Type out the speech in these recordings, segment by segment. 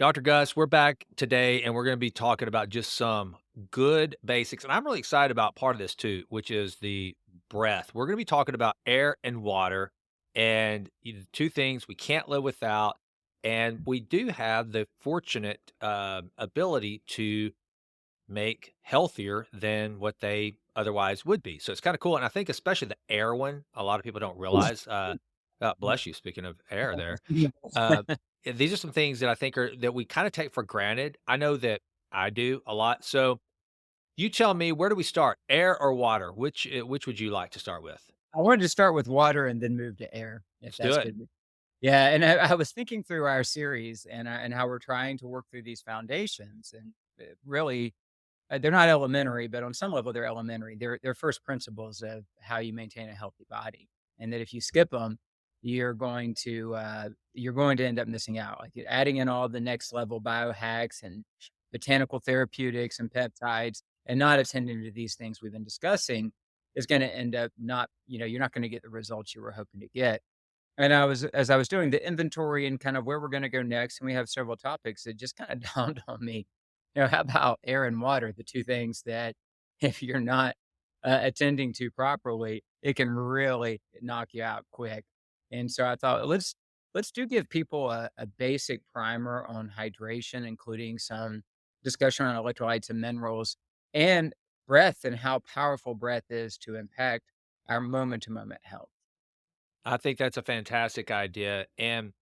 Dr. Gus, we're back today and we're going to be talking about just some good basics. And I'm really excited about part of this too, which is the breath. We're going to be talking about air and water and the two things we can't live without. And we do have the fortunate ability to make healthier than what they otherwise would be. So it's kind of cool. And I think, especially the air one, a lot of people don't realize. Bless you. Speaking of air, there. Uh, these are some things that I think are that we kinda take for granted. I know that I do a lot. So, you tell me, where do we start? Air or water? Which would you like to start with? I wanted to start with water and then move to air, if Let's do that's it. good. Yeah, and I was thinking through our series and how we're trying to work through these foundations, and really, they're not elementary, but on some level they're elementary. They're first principles of how you maintain a healthy body, and that if you skip them, you're going to end up missing out. Like you're adding in all the next level biohacks and botanical therapeutics and peptides, and not attending to these things we've been discussing is going to end up not, you're not going to get the results you were hoping to get. And as I was doing the inventory and kind of where we're gonna go next, and we have several topics, it just kinda dawned on me, how about air and water, the 2 things that if you're not, attending to properly, it can really knock you out quick. And so I thought, let's do give people a basic primer on hydration, including some discussion on electrolytes and minerals, and breath and how powerful breath is to impact our moment to moment health. I think that's a fantastic idea, and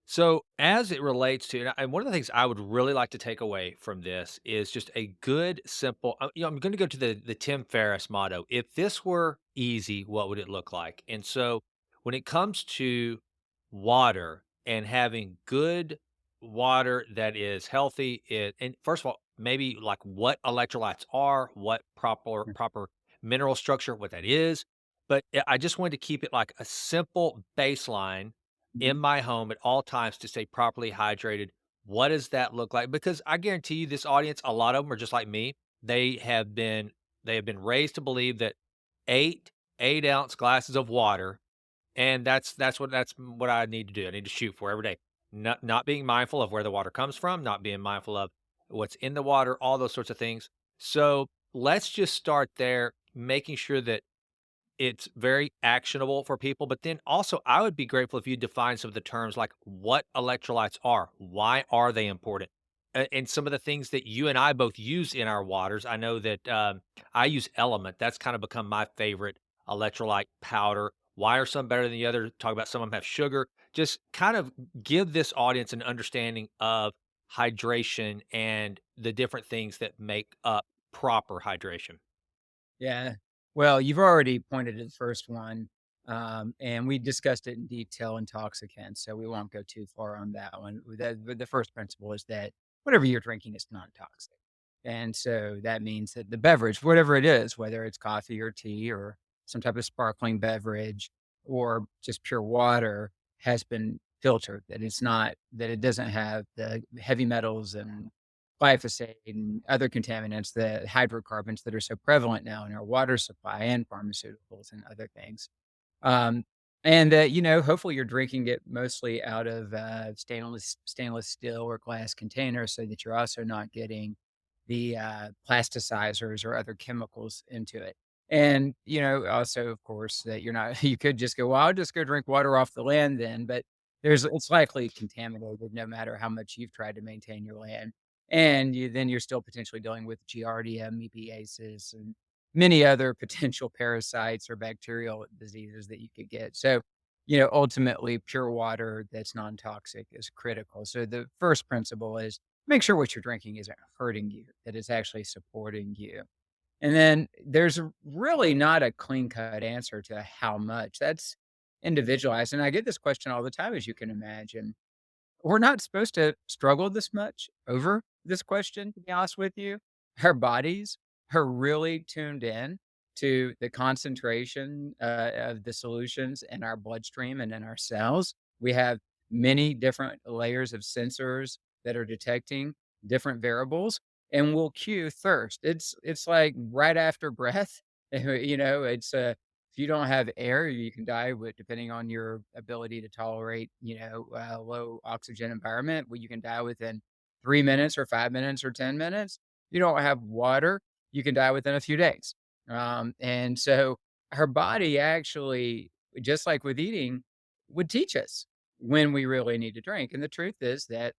so, as it relates to and one of the things I would really like to take away from this is just a good, simple I'm gonna go to the Tim Ferriss motto, "If this were easy, what would it look like?" And so, when it comes to water and having good water that is healthy, and first of all, maybe, like, what electrolytes are, what proper mineral structure, what that is, but, I just wanted to keep it like a simple baseline in Mhm. my home at all times to stay properly hydrated. What does that look like? Because I guarantee you this audience, a lot of them are just like me. They have been they have been raised to believe that 8 8-ounce glasses of water, and that's what I need to do. I need to shoot for every day. Not being mindful of where the water comes from, not being mindful of what's in the water, all those sorts of things. So, let's just start there, making sure that it's very actionable for people, but then also I would be grateful if you define some of the terms like what electrolytes are, why are they important? And some of the things that you and I both use in our waters. I know that I use Element. That's kind of become my favorite electrolyte powder. Why are some better than the other? Talk about some of them have sugar. Just kind of give this audience an understanding of hydration and the different things that make up proper hydration. Yeah. Well, you've already pointed to the first one, and we discussed it in detail in Toxicant, so we won't go too far on that one. The first principle is that whatever you're drinking is non-toxic. And so that means that the beverage, whatever it is, whether it's coffee or tea or some type of sparkling beverage or just pure water, has been filtered, that it doesn't have the heavy metals and glyphosate and other contaminants, the hydrocarbons that are so prevalent now in our water supply and pharmaceuticals and other things. Um, and hopefully you're drinking it mostly out of stainless steel or glass containers, so that you're also not getting the plasticizers or other chemicals into it. And also, of course, that you're not. You could just go, well, I'll just go drink water off the land then, but it's likely contaminated no matter how much you've tried to maintain your land. And you're still potentially dealing with Giardia, mepiasis, and many other potential parasites or bacterial diseases that you could get. So, ultimately, pure water that's non-toxic is critical. So the first principle is make sure what you're drinking isn't hurting you, that it's actually supporting you. And then there's really not a clean cut answer to how much. That's individualized. And I get this question all the time, as you can imagine. We're not supposed to struggle this much over this question, to be honest with you. Our bodies are really tuned in to the concentration of the solutions in our bloodstream and in our cells. We have many different layers of sensors that are detecting different variables, and will cue thirst. It's like right after breath. It's if you don't have air, you can die with depending on your ability to tolerate, low oxygen environment, well, you can die within 3 minutes or 5 minutes or 10 minutes, you don't have water, you can die within a few days. And so our body actually, just like with eating, would teach us when we really need to drink. And the truth is that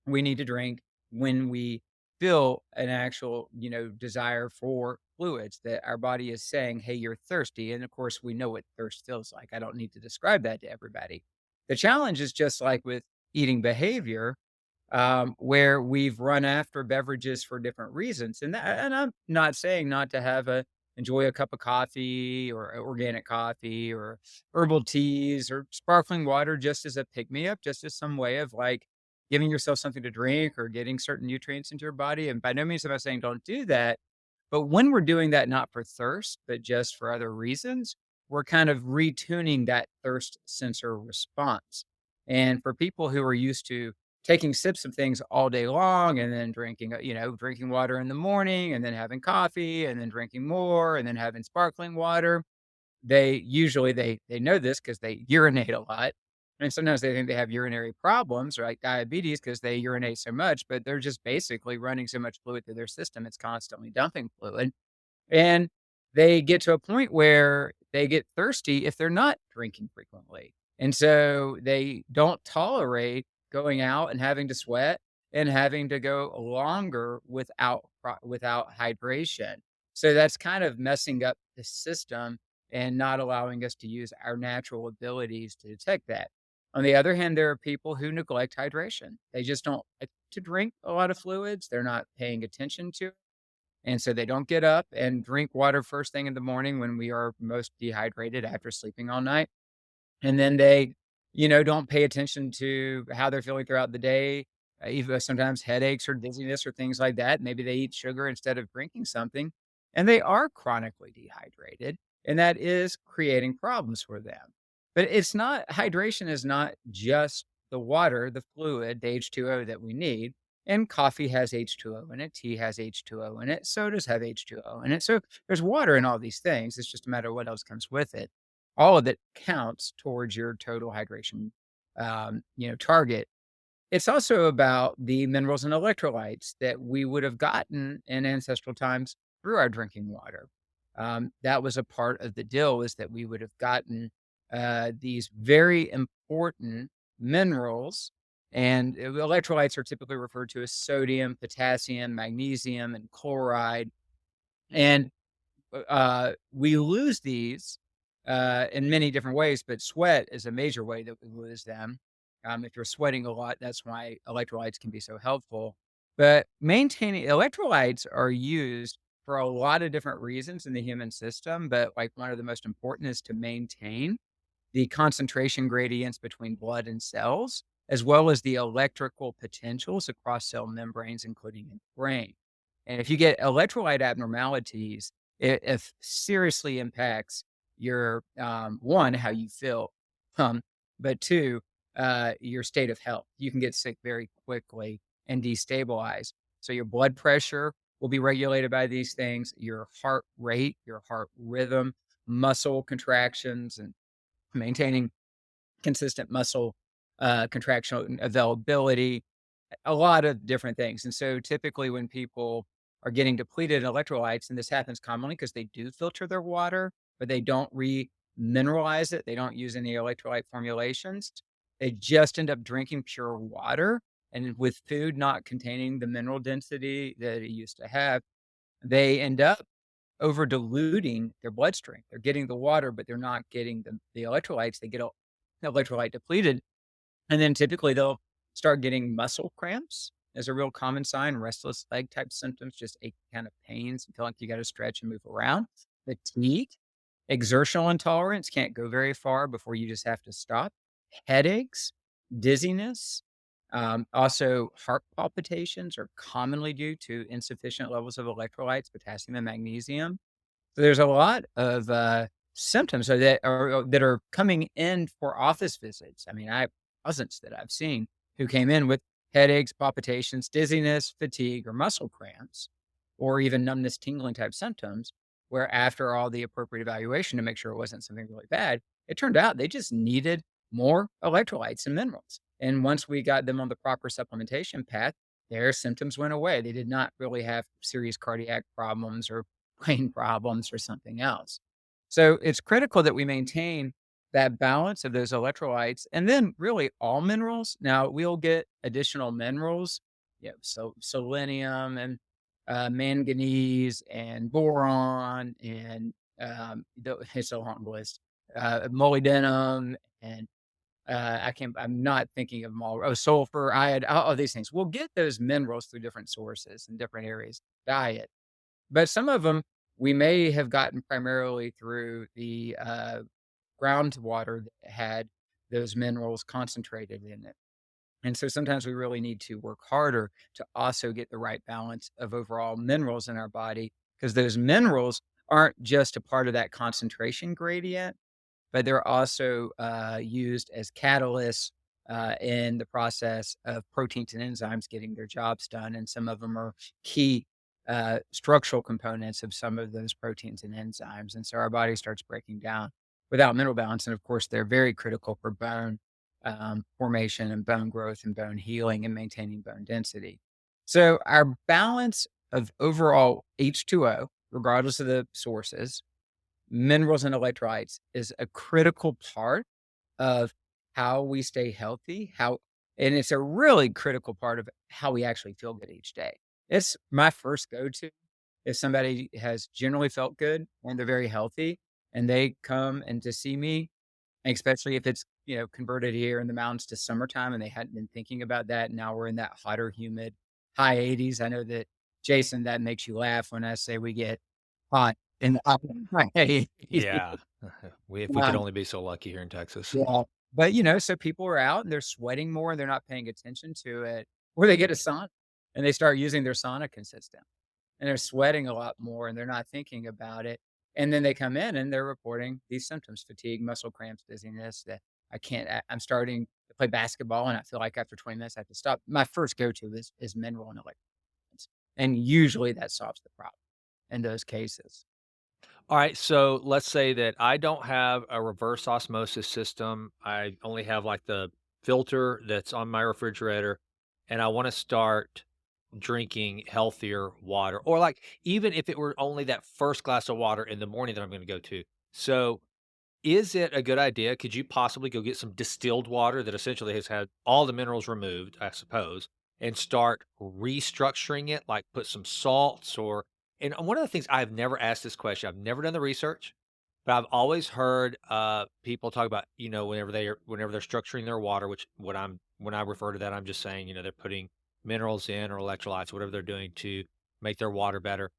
we need to drink when we feel an actual, desire for fluids, that our body is saying, "Hey, you're thirsty." And of course, we know what thirst feels like. I don't need to describe that to everybody. The challenge is just like with eating behavior, where we've run after beverages for different reasons. And I'm not saying not to have a enjoy a cup of coffee or organic coffee or herbal teas or sparkling water just as a pick me up, just as some way of like giving yourself something to drink or getting certain nutrients into your body. And by no means am I saying don't do that. But when we're doing that not for thirst, but just for other reasons, we're kind of retuning that thirst sensor response. And for people who are used to taking sips of things all day long and then drinking, drinking water in the morning and then having coffee and then drinking more and then having sparkling water. They know this because they urinate a lot. And sometimes they think they have urinary problems or like diabetes because they urinate so much, but they're just basically running so much fluid through their system, it's constantly dumping fluid. And they get to a point where they get thirsty if they're not drinking frequently. And so they don't tolerate going out and having to sweat and having to go longer without hydration. So that's kind of messing up the system and not allowing us to use our natural abilities to detect that. On the other hand, there are people who neglect hydration. They just don't like to drink a lot of fluids. They're not paying attention to, and so they don't get up and drink water first thing in the morning when we are most dehydrated after sleeping all night. And then they, don't pay attention to how they're feeling throughout the day, even sometimes headaches or dizziness or things like that. Maybe they eat sugar instead of drinking something, and they are chronically dehydrated, and that is creating problems for them. But it's not hydration is not just the water, the fluid, the H2O that we need. And coffee has H2O in it, tea has H2O in it, sodas have H2O in it. So there's water in all these things. It's just a matter of what else comes with it. All of it counts towards your total hydration, target. It's also about the minerals and electrolytes that we would have gotten in ancestral times through our drinking water. That was a part of the deal, is that we would have gotten these very important minerals, and electrolytes are typically referred to as sodium, potassium, magnesium, and chloride. And we lose these in many different ways, but sweat is a major way that we lose them. If you're sweating a lot, that's why electrolytes can be so helpful. But maintaining electrolytes are used for a lot of different reasons in the human system, but like one of the most important is to maintain the concentration gradients between blood and cells, as well as the electrical potentials across cell membranes, including in the brain. And if you get electrolyte abnormalities, it seriously impacts your one, how you feel, um, but two, your state of health. You can get sick very quickly and destabilize. So your blood pressure will be regulated by these things, your heart rate, your heart rhythm, muscle contractions, and maintaining consistent muscle, contraction availability, a lot of different things. And so typically when people are getting depleted in electrolytes, and this happens commonly because they do filter their water, but they don't remineralize it, they don't use any electrolyte formulations. They just end up drinking pure water. And with food not containing the mineral density that it used to have, they end up over diluting their bloodstream. They're getting the water, but they're not getting the electrolytes. They get electrolyte depleted. And then typically they'll start getting muscle cramps as a real common sign, restless leg type symptoms, just ache kind of pains and feel like you got to stretch and move around. Fatigue, exertional intolerance, can't go very far before you just have to stop. Headaches, dizziness, also heart palpitations are commonly due to insufficient levels of electrolytes, potassium and magnesium. So there's a lot of, symptoms that are coming in for office visits. I mean, I cousins that I've seen who came in with headaches, palpitations, dizziness, fatigue, or muscle cramps, or even numbness, tingling type symptoms, where after all the appropriate evaluation to make sure it wasn't something really bad, it turned out they just needed more electrolytes and minerals. And once we got them on the proper supplementation path, their symptoms went away. They did not really have serious cardiac problems or brain problems or something else. So it's critical that we maintain that balance of those electrolytes and then really all minerals. Now we'll get additional minerals, so selenium and manganese and boron and it's a long list, molybdenum and I'm not thinking of them all. Oh, sulfur, iod, all these things. We'll get those minerals through different sources and different areas of diet, but some of them we may have gotten primarily through the groundwater that had those minerals concentrated in it. And so sometimes we really need to work harder to also get the right balance of overall minerals in our body because those minerals aren't just a part of that concentration gradient, but they're also used as catalysts in the process of proteins and enzymes getting their jobs done. And some of them are key structural components of some of those proteins and enzymes. And so our body starts breaking down without mineral balance. And of course, they're very critical for bone formation and bone growth and bone healing and maintaining bone density. So our balance of overall H2O, regardless of the sources, minerals and electrolytes is a critical part of how we stay healthy, and it's a really critical part of how we actually feel good each day. It's my first go-to if somebody has generally felt good and they're very healthy and they come and to see me, especially if it's, converted here in the mountains to summertime and they hadn't been thinking about that. Now we're in that hotter, humid high 80s. I know that Jason, that makes you laugh when I say we get hot in the upper high 80s. Yeah. We if we could Um, only be so lucky here in Texas. yeah. But, so people are out and they're sweating more and they're not paying attention to it, or they get a sauna and they start using their sauna consistent and they're sweating a lot more and they're not thinking about it. And then they come in and they're reporting these symptoms, fatigue, muscle cramps, dizziness, that I'm starting to play basketball and I feel like after 20 minutes I have to stop. My first go-to is mineral and electrolytes. And usually that solves the problem in those cases. All right, so let's say that I don't have a reverse osmosis system. I only have like the filter that's on my refrigerator, and I want to start drinking healthier water. Or like even if it were only that first glass of water in the morning that I'm going to go to. So is it a good idea? Could you possibly go get some distilled water that essentially has had all the minerals removed, I suppose, and start restructuring it, like put some salts or and one of the things I've never asked this question, I've never done the research, but I've always heard people talk about, whenever they're structuring their water, which when I refer to that, I'm just saying, they're putting minerals in or electrolytes, whatever they're doing to make their water better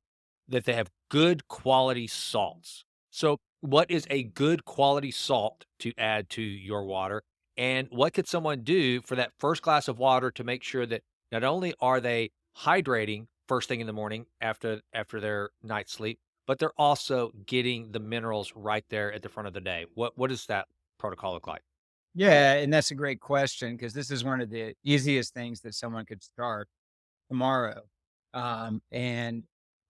that they have good quality salts. So, what is a good quality salt to add to your water? And what could someone do for that first glass of water to make sure that not only are they hydrating first thing in the morning after their night's sleep, but they're also getting the minerals right there at the front of the day? What does that protocol look like? Yeah, and that's a great question because this is one of the easiest things that someone could start tomorrow, and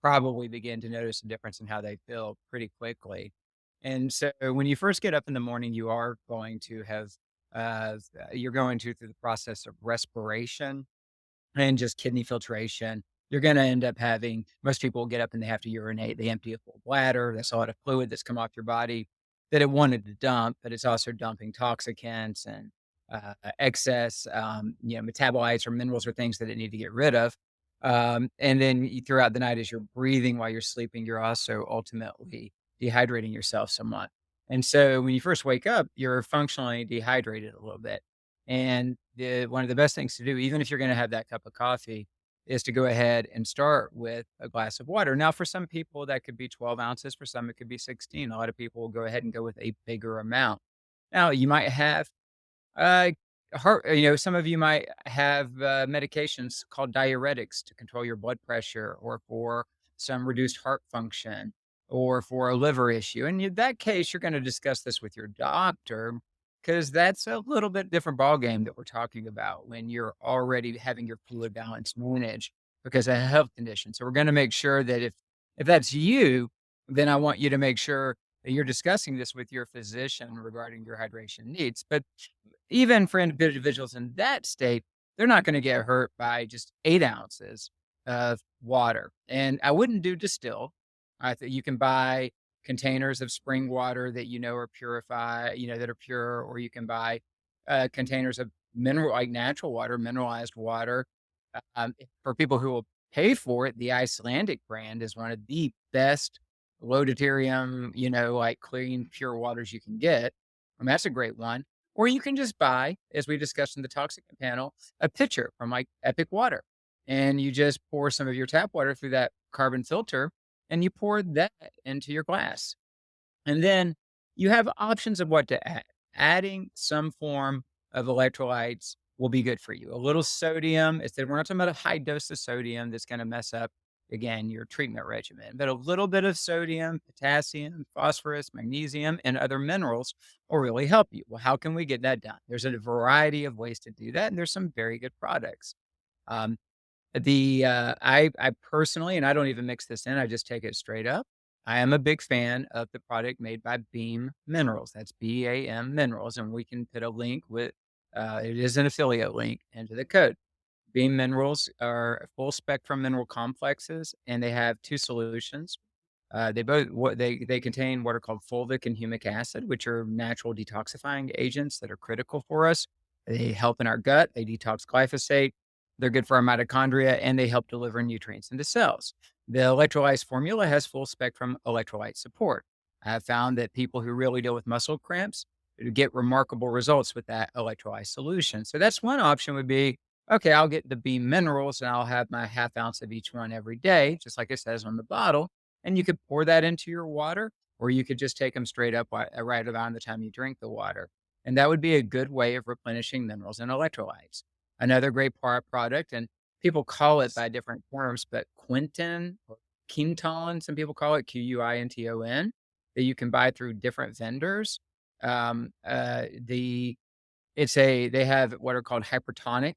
probably begin to notice a difference in how they feel pretty quickly. And so when you first get up in the morning, you are going to have, you're going to through the process of respiration and just kidney filtration. You're going to end up having most people get up and they have to urinate. They empty a full bladder. That's a lot of fluid that's come off your body that it wanted to dump, but it's also dumping toxicants and excess, metabolites or minerals or things that it need to get rid of. And then throughout the night, as you're breathing while you're sleeping, you're also ultimately dehydrating yourself somewhat. And so when you first wake up, you're functionally dehydrated a little bit. And one of the best things to do, even if you're going to have that cup of coffee, is to go ahead and start with a glass of water. Now, for some people, that could be 12 ounces. For some, it could be 16. A lot of people will go ahead and go with a bigger amount. Now, you might have uh, some of you might have medications called diuretics to control your blood pressure or for some reduced heart function or for a liver issue. And in that case, you're going to discuss this with your doctor because that's a little bit different ballgame that we're talking about when you're already having your fluid balance managed because of a health condition. So we're going to make sure that if that's you, then I want you to make sure that you're discussing this with your physician regarding your hydration needs. But even for individuals in that state, they're not gonna get hurt by just 8 ounces of water, and I wouldn't do distill. I think you can buy containers of spring water that you know are that are pure, or you can buy, containers of natural water, mineralized water. For people who will pay for it, the Icelandic brand is one of the best low deuterium, like clean, pure waters you can get. That's a great one. Or you can just buy, as we discussed in the toxic panel, a pitcher from like Epic Water. And you just pour some of your tap water through that carbon filter and you pour that into your glass. And then you have options of what to add. Adding some form of electrolytes will be good for you. A little sodium, instead, we're not talking about a high dose of sodium that's going to mess up, again, your treatment regimen, but a little bit of sodium, potassium, phosphorus, magnesium, and other minerals will really help you. Well, how can we get that done? There's a variety of ways to do that, and there's some very good products. Um, I personally, and I don't even mix this in, I just take it straight up. I am a big fan of the product made by Beam Minerals. That's BAM Minerals, and we can put a link with, it is an affiliate link into the code. Beam Minerals are full spectrum mineral complexes, and they have 2 solutions. They contain what are called fulvic and humic acid, which are natural detoxifying agents that are critical for us. They help in our gut, they detox glyphosate, they're good for our mitochondria, and they help deliver nutrients into cells. The electrolytes formula has full spectrum electrolyte support. I have found that people who really deal with muscle cramps get remarkable results with that electrolyte solution. So that's one option would be, okay, I'll get the B minerals and I'll have my half ounce of each one every day, just like it says on the bottle. And you could pour that into your water, or you could just take them straight up right around the time you drink the water. And that would be a good way of replenishing minerals and electrolytes. Another great product, and people call it by different terms, but Quinton or Quinton, some people call it Quinton, that you can buy through different vendors. Um, uh, the they have what are called hypertonic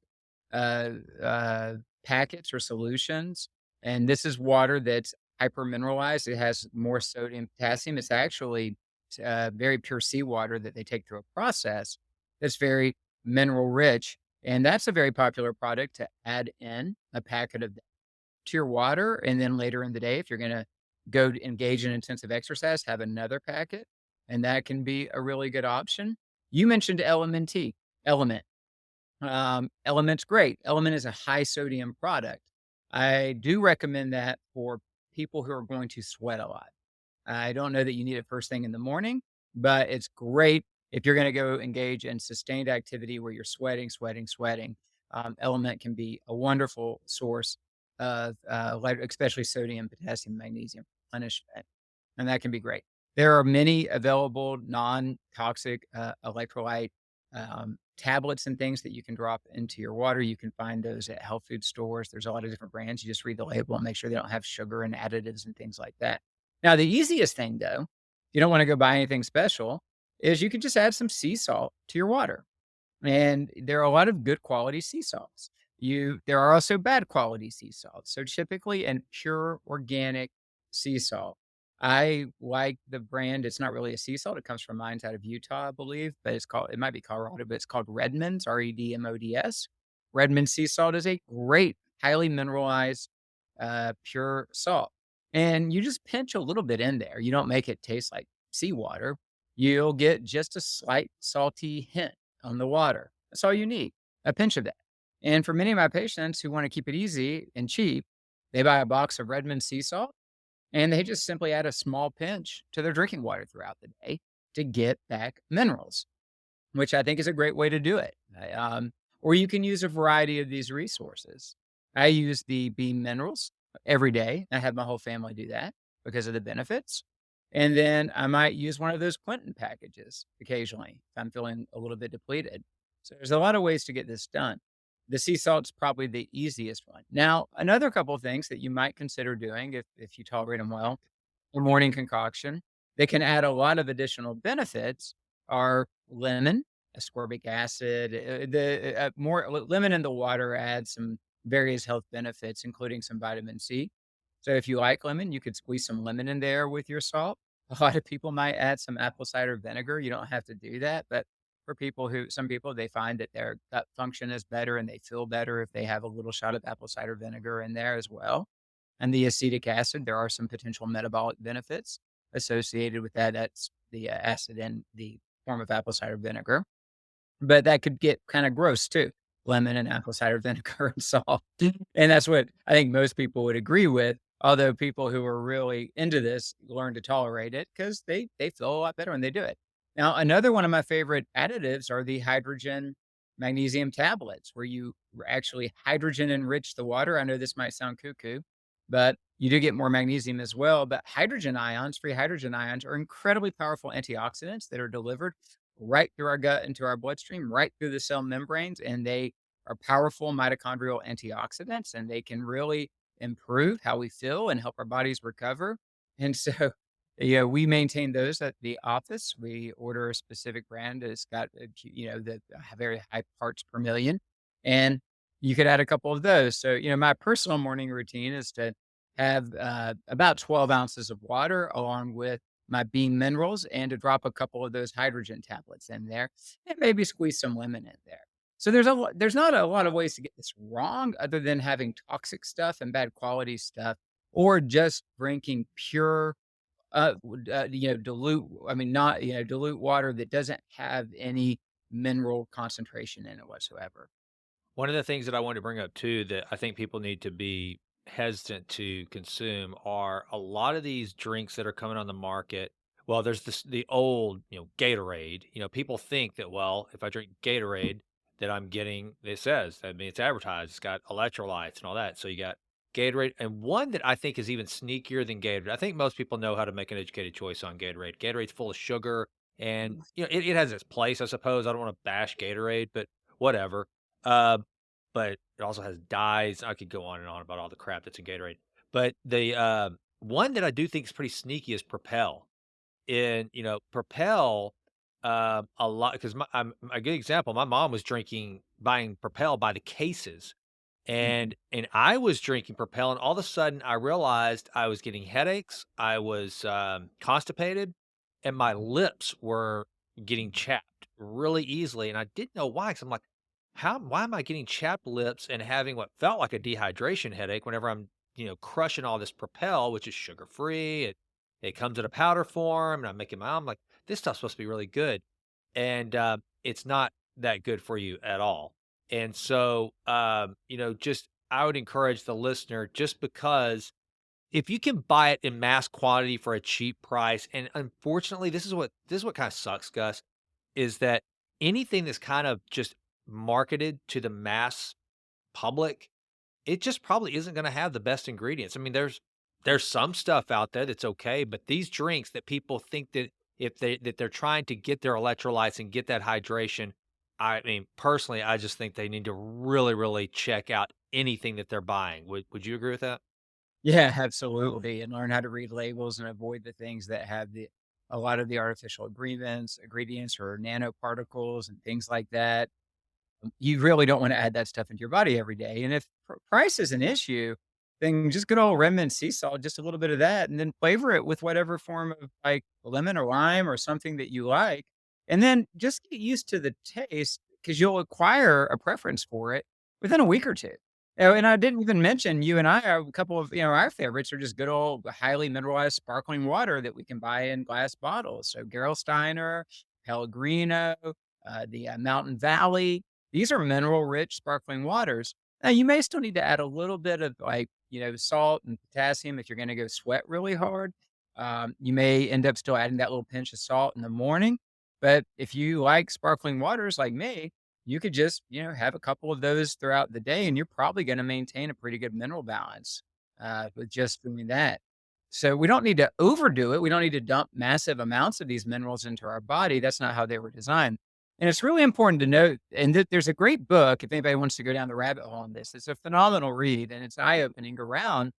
uh, uh, packets or solutions, and this is water that's hypermineralized. It has more sodium, potassium. It's actually very pure seawater that they take through a process that's very mineral rich, and that's a very popular product to add in a packet of that to your water, and then later in the day, if you're going to engage in intensive exercise, have another packet, and that can be a really good option. You mentioned Element. Element's great. Element is a high sodium product. I do recommend that for people who are going to sweat a lot. I don't know that you need it first thing in the morning, but it's great if you're going to go engage in sustained activity where you're sweating. Element can be a wonderful source of, especially sodium, potassium, magnesium replenishment, and that can be great. There are many available non-toxic electrolyte tablets and things that you can drop into your water. You can find those at health food stores. There's a lot of different brands. You just read the label and make sure they don't have sugar and additives and things like that. Now, the easiest thing, though, you don't want to go buy anything special, is you could just add some sea salt to your water. And there are a lot of good quality sea salts. There are also bad quality sea salts. So typically an pure organic sea salt. I like the brand. It's not really a sea salt. It comes from mines out of Utah, I believe, but it might be Colorado, but it's called Redmond's, Redmods. Redmond sea salt is a great, highly mineralized, pure salt. And you just pinch a little bit in there. You don't make it taste like seawater. You'll get just a slight salty hint on the water. That's all you need, a pinch of that. And for many of my patients who want to keep it easy and cheap, they buy a box of Redmond sea salt and they just simply add a small pinch to their drinking water throughout the day to get back minerals, which I think is a great way to do it. Or you can use a variety of these resources. I use the Beam Minerals every day. I have my whole family do that because of the benefits. And then I might use one of those Quentin packages occasionally if I'm feeling a little bit depleted. So there's a lot of ways to get this done. The sea salt's probably the easiest one. Now, another couple of things that you might consider doing if you tolerate them well, a morning concoction. They can add a lot of additional benefits are lemon, ascorbic acid, more lemon in the water adds some various health benefits, including some vitamin C. So if you like lemon, you could squeeze some lemon in there with your salt. A lot of people might add some apple cider vinegar. You don't have to do that, but for some people, they find that their gut function is better and they feel better if they have a little shot of apple cider vinegar in there as well. And the acetic acid, there are some potential metabolic benefits associated with that. That's the acid in the form of apple cider vinegar. But that could get kinda gross too, lemon and apple cider vinegar and salt. And that's what I think most people would agree with, although people who are really into this learn to tolerate it because they feel a lot better when they do it. Now, another one of my favorite additives are the hydrogen magnesium tablets, where you actually hydrogen enrich the water. I know this might sound cuckoo, but you do get more magnesium as well, but hydrogen ions, free hydrogen ions, are incredibly powerful antioxidants that are delivered right through our gut into our bloodstream, right through the cell membranes, and they are powerful mitochondrial antioxidants, and they can really improve how we feel and help our bodies recover. And so, yeah, we maintain those at the office. We order a specific brand that's got, the very high parts per million, and you could add a couple of those. So, my personal morning routine is to have about 12 ounces of water along with my bean minerals and to drop a couple of those hydrogen tablets in there and maybe squeeze some lemon in there. So there's not a lot of ways to get this wrong other than having toxic stuff and bad quality stuff or just drinking pure dilute I mean not dilute water that doesn't have any mineral concentration in it whatsoever. One of the things that I wanted to bring up too that I think people need to be hesitant to consume are a lot of these drinks that are coming on the market. Well, there's the old, Gatorade. People think that, well, if I drink Gatorade, that I'm getting, it says, I mean, it's advertised, it's got electrolytes and all that. So you got Gatorade. And one that I think is even sneakier than Gatorade. I think most people know how to make an educated choice on Gatorade. Gatorade's full of sugar and, it has its place, I suppose. I don't want to bash Gatorade, but whatever. Uh, but it also has dyes. I could go on and on about all the crap that's in Gatorade. But the one that I do think is pretty sneaky is Propel. And Propel, a lot because I'm a good example. My mom was buying Propel by the cases, Mhm. and I was drinking Propel, and all of a sudden I realized I was getting headaches. I was constipated, and my lips were getting chapped really easily, and I didn't know why. Because I'm like, why am I getting chapped lips and having what felt like a dehydration headache whenever I'm, crushing all this Propel, which is sugar free. It comes in a powder form, and I'm making my own. I'm like, this stuff's supposed to be really good, and it's not that good for you at all. And so, just I would encourage the listener just because if you can buy it in mass quantity for a cheap price, and unfortunately, this is what kind of sucks, Gus, is that anything that's kind of just marketed to the mass public, it just probably isn't gonna have the best ingredients. I mean, there's some stuff out there that's okay, but these drinks that people think that if they're trying to get their electrolytes and get that hydration, I mean, personally, I just think they need to really, really check out anything that they're buying. Would you agree with that? Yeah, absolutely, and learn how to read labels and avoid the things that have the a lot of the artificial ingredients or nanoparticles and things like that. You really don't wanna add that stuff into your body every day, and if price is an issue, then just good old Redmond sea salt, just a little bit of that, and then flavor it with whatever form of, like, lemon or lime or something that you like, and then just get used to the taste because 'cause you'll acquire a preference for it within a week or 2. And I didn't even mention you and I are a couple of, our favorites are just good old highly mineralized sparkling water that we can buy in glass bottles, so Gerolsteiner, Pellegrino, Mountain Valley, these are mineral-rich sparkling waters. Now, you may still need to add a little bit of, like, salt and potassium if you're gonna go sweat really hard. You may end up still adding that little pinch of salt in the morning, but if you like sparkling waters like me, you could just, have a couple of those throughout the day, and you're probably gonna maintain a pretty good mineral balance, with just doing that. So, we don't need to overdo it. We don't need to dump massive amounts of these minerals into our body. That's not how they were designed. And it's really important to note, and there's a great book if anybody wants to go down the rabbit hole on this. It's a phenomenal read and it's eye opening around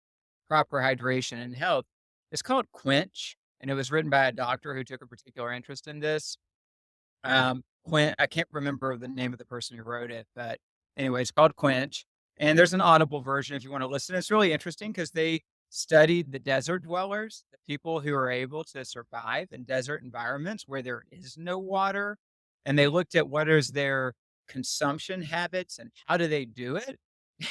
proper hydration and health. It's called Quench, and it was written by a doctor who took a particular interest in this. I can't remember the name of the person who wrote it, but anyway, it's called Quench. And there's an audible version if you want to listen. It's really interesting because they studied the desert dwellers, the people who are able to survive in desert environments where there is no water and they looked at what is their consumption habits and how do they do it.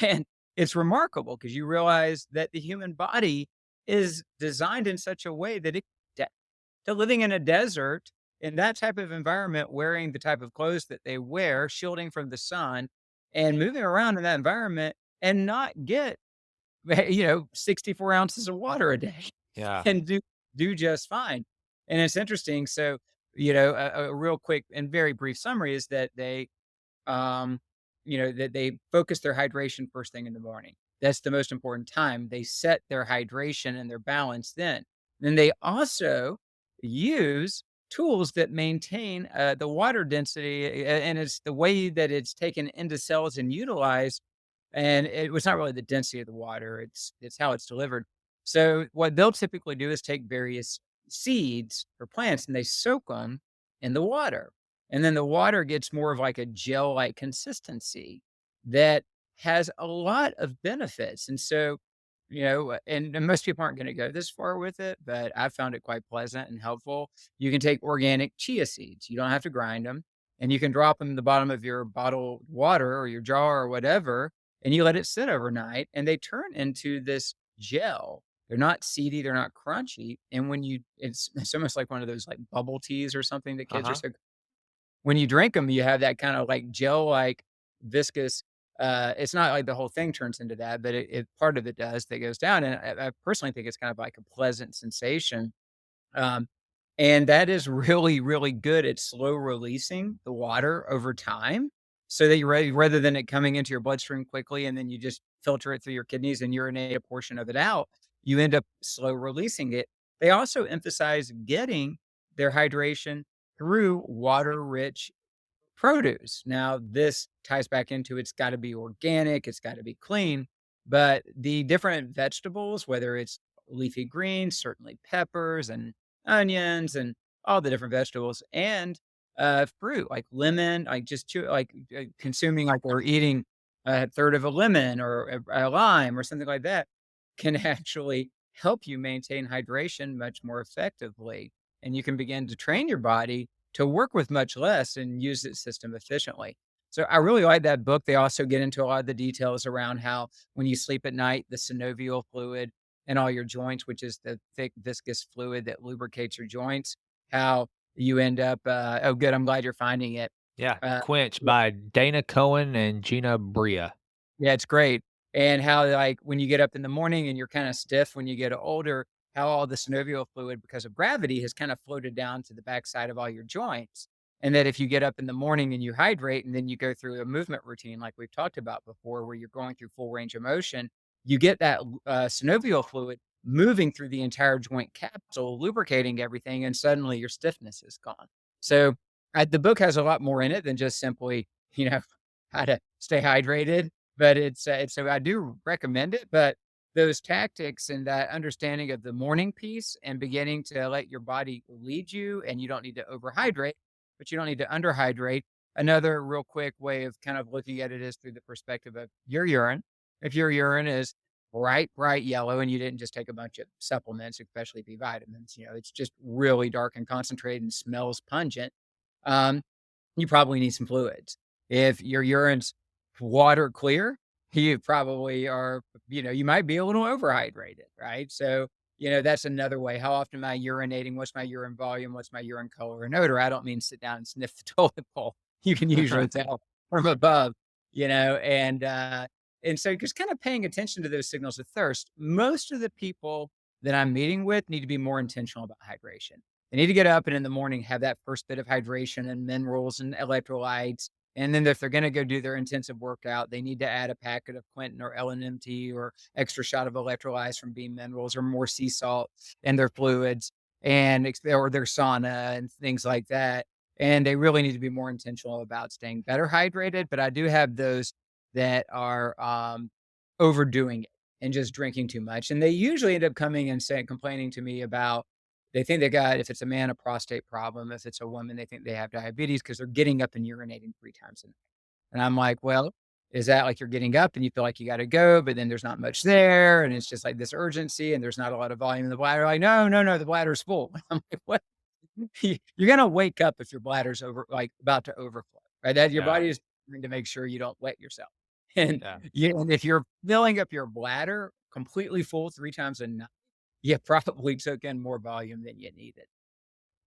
And it's remarkable because you realize that the human body is designed in such a way that it to living in a desert in that type of environment, wearing the type of clothes that they wear, shielding from the sun, and moving around in that environment and not get 64 ounces of water a day Yeah. and do just fine. And it's interesting. So, a real quick and very brief summary is that um, that they focus their hydration first thing in the morning. That's the most important time. They set their hydration and their balance then. Then they also use tools that maintain the water density, and it's the way that it's taken into cells and utilized. And it was not really the density of the water; it's how it's delivered. So what they'll typically do is take various seeds or plants and they soak them in the water, and then the water gets more of like a gel-like consistency that has a lot of benefits. And so, and most people aren't gonna go this far with it, but I found it quite pleasant and helpful. You can take organic chia seeds. You don't have to grind them, and you can drop them in the bottom of your bottled water or your jar or whatever, and you let it sit overnight, and they turn into this gel. They're not seedy, they're not crunchy, and when you it's almost like one of those, like, bubble teas or something that kids are Uh-huh. so when you drink them, you have that kinda, like, gel-like, viscous, it's not like the whole thing turns into that, but it part of it does that goes down, and I personally think it's kind of like a pleasant sensation. Um, and that is really, really good at slow releasing the water over time so that you're ready rather than it coming into your bloodstream quickly and then you just filter it through your kidneys and urinate a portion of it out, you end up slow releasing it. They also emphasize getting their hydration through water-rich produce. Now, this ties back into it's gotta be organic, it's gotta be clean, but the different vegetables, whether it's leafy greens, certainly peppers and onions and all the different vegetables and, fruit like lemon, like just consuming like or eating a third of a lemon or a lime or something like that can actually help you maintain hydration much more effectively, and you can begin to train your body to work with much less and use its system efficiently. So I really like that book. They also get into a lot of the details around how when you sleep at night, the synovial fluid in all your joints, which is the thick viscous fluid that lubricates your joints, how you end up oh good, I'm glad you're finding it. Yeah. Uh Quench by Dana Cohen and Gina Bria. Yeah, it's great. And how, like, when you get up in the morning and you're kinda stiff when you get older, how all the synovial fluid, because of gravity, has kinda floated down to the backside of all your joints. And that if you get up in the morning and you hydrate and then you go through a movement routine like we've talked about before, where you're going through full range of motion, you get that synovial fluid moving through the entire joint capsule, lubricating everything, and suddenly your stiffness is gone. So, the book has a lot more in it than just simply, you know, how to stay hydrated, but it's so I do recommend it, but those tactics and that understanding of the morning piece and beginning to let your body lead you, and you don't need to overhydrate, but you don't need to underhydrate. Another real quick way of kind of looking at it is through the perspective of your urine. If your urine is bright, bright yellow and you didn't just take a bunch of supplements, especially B vitamins, it's just really dark and concentrated and smells pungent. Um, you probably need some fluids. If your urine's water clear, you probably are, you might be a little overhydrated, right? So, that's another way. How often am I urinating? What's my urine volume? What's my urine color and odor? I don't mean sit down and sniff the toilet bowl. You can usually tell from above, and so just kind of paying attention to those signals of thirst. Most of the people that I'm meeting with need to be more intentional about hydration. They need to get up and in the morning have that first bit of hydration and minerals and electrolytes. And then if they're going to go do their intensive workout, they need to add a packet of Quentin or LNMT or extra shot of electrolytes from Beam Minerals or more sea salt in their fluids or their sauna and things like that. And they really need to be more intentional about staying better hydrated. But I do have those that are overdoing it and just drinking too much. And they usually end up coming and saying, complaining to me about they think they got, if it's a man, a prostate problem. If it's a woman, they think they have diabetes because they're getting up and urinating 3 times a night. And I'm like, "Well, is that like you're getting up and you feel like you gotta go, but then there's not much there, and it's just like this urgency and there's not a lot of volume in the bladder?" Like, "No, no, no, the bladder's full." I'm like, "What?" You're gonna wake up if your bladder's about to overflow, right? That your Yeah, body is trying to make sure you don't wet yourself. And yeah. and if you're filling up your bladder completely full 3 times a night, you probably took in more volume than you needed.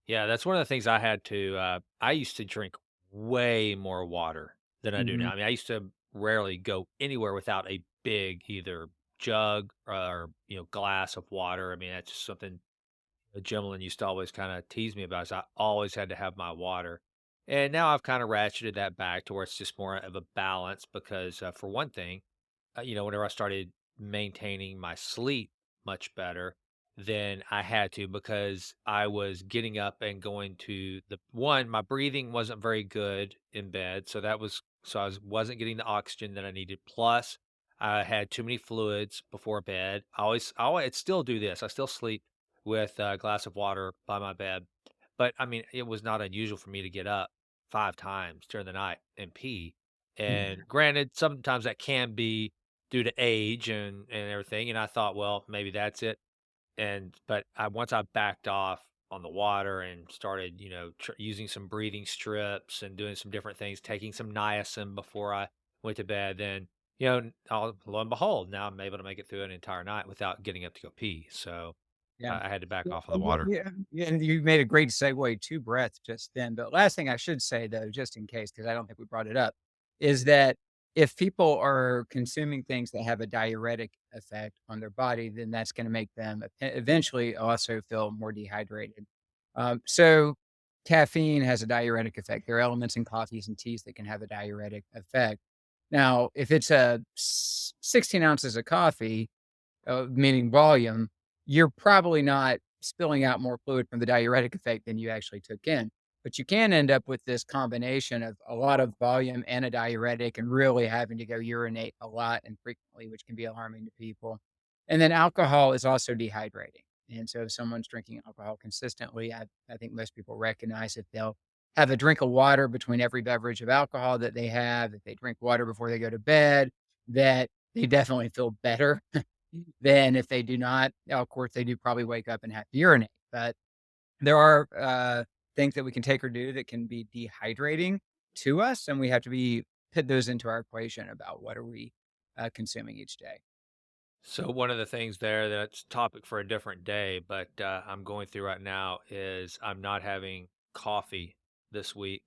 Yeah, that's one of the things I had to, I used to drink way more water than I do now. Mhm. I mean, I used to rarely go anywhere without a big either jug or, glass of water. I mean, that's just something a gentleman used to always kinda tease me about is I always had to have my water. And now I've kinda ratcheted that back to where it's just more of a balance because, for one thing, whenever I started maintaining my sleep much better, then I had to because I was getting up and going to my breathing wasn't very good in bed. So wasn't getting the oxygen that I needed. Plus, I had too many fluids before bed. I still do this. I still sleep with a glass of water by my bed. But I mean, it was not unusual for me to get up 5 times during the night and pee. Yeah. And granted, sometimes that can be due to age and everything, and I thought, "Well, maybe that's it," but I once I backed off on the water and started, using some breathing strips and doing some different things, taking some niacin before I went to bed, then, lo and behold, now I'm able to make it through an entire night without getting up to go pee, so Yeah. I had to back Yeah, off on the water. yeah, and you made a great segue to breath just then, but last thing I should say, though, just in case, because I don't think we brought it up, is that if people are consuming things that have a diuretic effect on their body, then that's gonna make them eventually also feel more dehydrated. So caffeine has a diuretic effect. There are elements in coffees and teas that can have a diuretic effect. Now, if it's 16 ounces of coffee, meaning volume, you're probably not spilling out more fluid from the diuretic effect than you actually took in. But you can end up with this combination of a lot of volume and a diuretic and really having to go urinate a lot and frequently, which can be alarming to people. And then alcohol is also dehydrating. And so if someone's drinking alcohol consistently, I think most people recognize if they'll have a drink of water between every beverage of alcohol that they have, if they drink water before they go to bed, that they definitely feel better then if they do not, of course, they do probably wake up and have to urinate, but there are, things that we can take or do that can be dehydrating to us, and we have to put those into our equation about what are we, consuming each day. So one of the things there that's topic for a different day, but I'm going through right now is I'm not having coffee this week.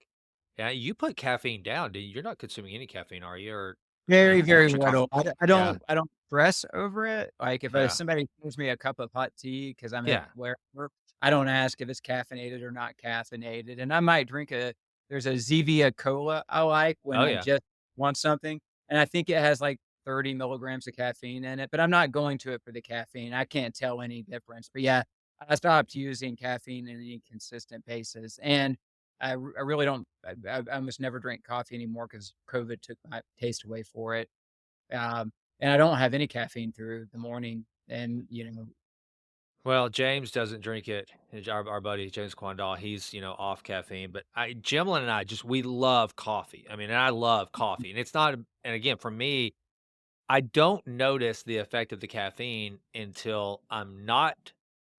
Yeah, you put caffeine down. You're not consuming any caffeine, are you? Or Very, anything very extra coffee? little. Yeah, I don't stress over it. Like, if, yeah, somebody gives me a cup of hot tea because 'cause I'm at yeah. wherever, I don't ask if it's caffeinated or not caffeinated, and I might drink there's a Zevia Cola I like when Oh I yeah. just want something, and I think it has, like, 30 milligrams of caffeine in it, but I'm not going to it for the caffeine. I can't tell any difference, but yeah, I stopped using caffeine in any consistent basis, and I really don't I almost never drink coffee anymore because COVID took my taste away for it, and I don't have any caffeine through the morning, and, Well, James doesn't drink it. Our buddy James Quandall, he's off caffeine. But Jimlin and I we love coffee. I mean, and I love coffee, and it's not. And again, for me, I don't notice the effect of the caffeine until I'm not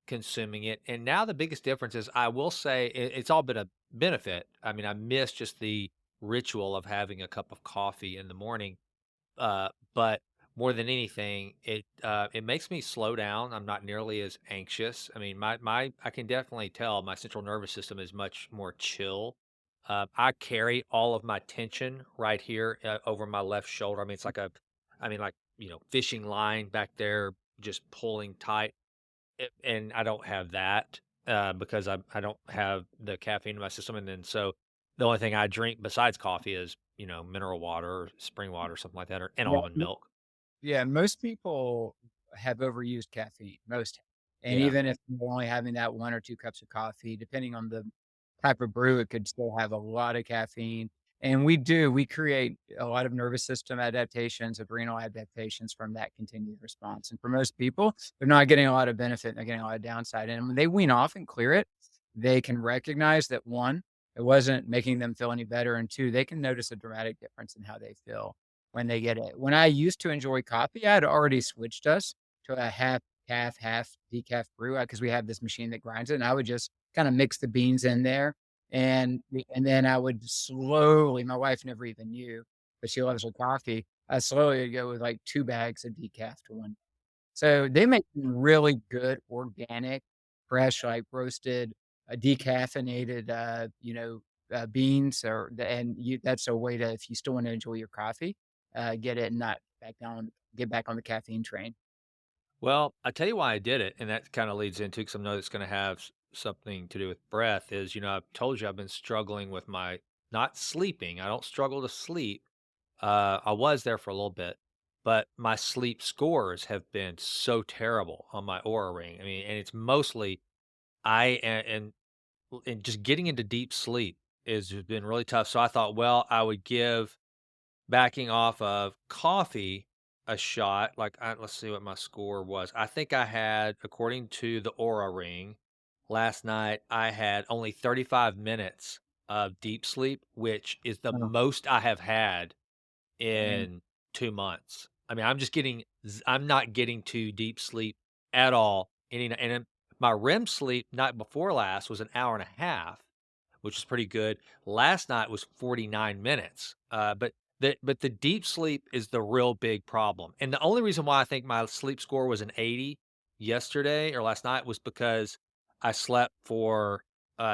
consuming it. And now the biggest difference is I will say it's all been a benefit. I mean, I miss just the ritual of having a cup of coffee in the morning. But more than anything, it makes me slow down. I'm not nearly as anxious. I mean, my I can definitely tell my central nervous system is much more chill. I carry all of my tension right here over my left shoulder. I mean, like fishing line back there, just pulling tight. And I don't have that because I don't have the caffeine in my system. And then so the only thing I drink besides coffee is mineral water or spring water, something like that, or and yeah. almond milk. Yeah, most people have overused caffeine, most have. And Yeah. even if you're only having that 1 or 2 cups of coffee, depending on the type of brew, it could still have a lot of caffeine. And we create a lot of nervous system adaptations, adrenal adaptations from that continued response. And for most people, they're not getting a lot of benefit, they're getting a lot of downside. And when they wean off and clear it, they can recognize that 1, it wasn't making them feel any better, and 2, they can notice a dramatic difference in how they feel when they get it. When I used to enjoy coffee, I had already switched us to a half calf, half decaf brew, because we have this machine that grinds it, and I would just kinda mix the beans in there, and then I would slowly my wife never even knew, but she loves her coffee. I slowly would go with, like, 2 bags of decaf to 1. So, they make really good organic, fresh, like, roasted, decaffeinated, beans or the and you that's a way to if you still wanna enjoy your coffee, get it and not get back on the caffeine train. Well, I tell you why I did it, and that kinda leads into because I know it's gonna have something to do with breath is, I've told you I've been struggling with my not sleeping. I don't struggle to sleep. I was there for a little bit, but my sleep scores have been so terrible on my Aura Ring. I mean, and it's mostly I and just getting into deep sleep is has been really tough. So I thought, well, I would give backing off of coffee a shot. Like, let's see what my score was. I think I had, according to the Aura Ring, last night I had only 35 minutes of deep sleep, which is the Oh, most I have had dang. in 2 months. I mean, I'm not getting to deep sleep at all and then my REM sleep night before last was an hour and a half, which is pretty good. Last night was 49 minutes. But the deep sleep is the real big problem. And the only reason why I think my sleep score was an 80 yesterday or last night was because I slept for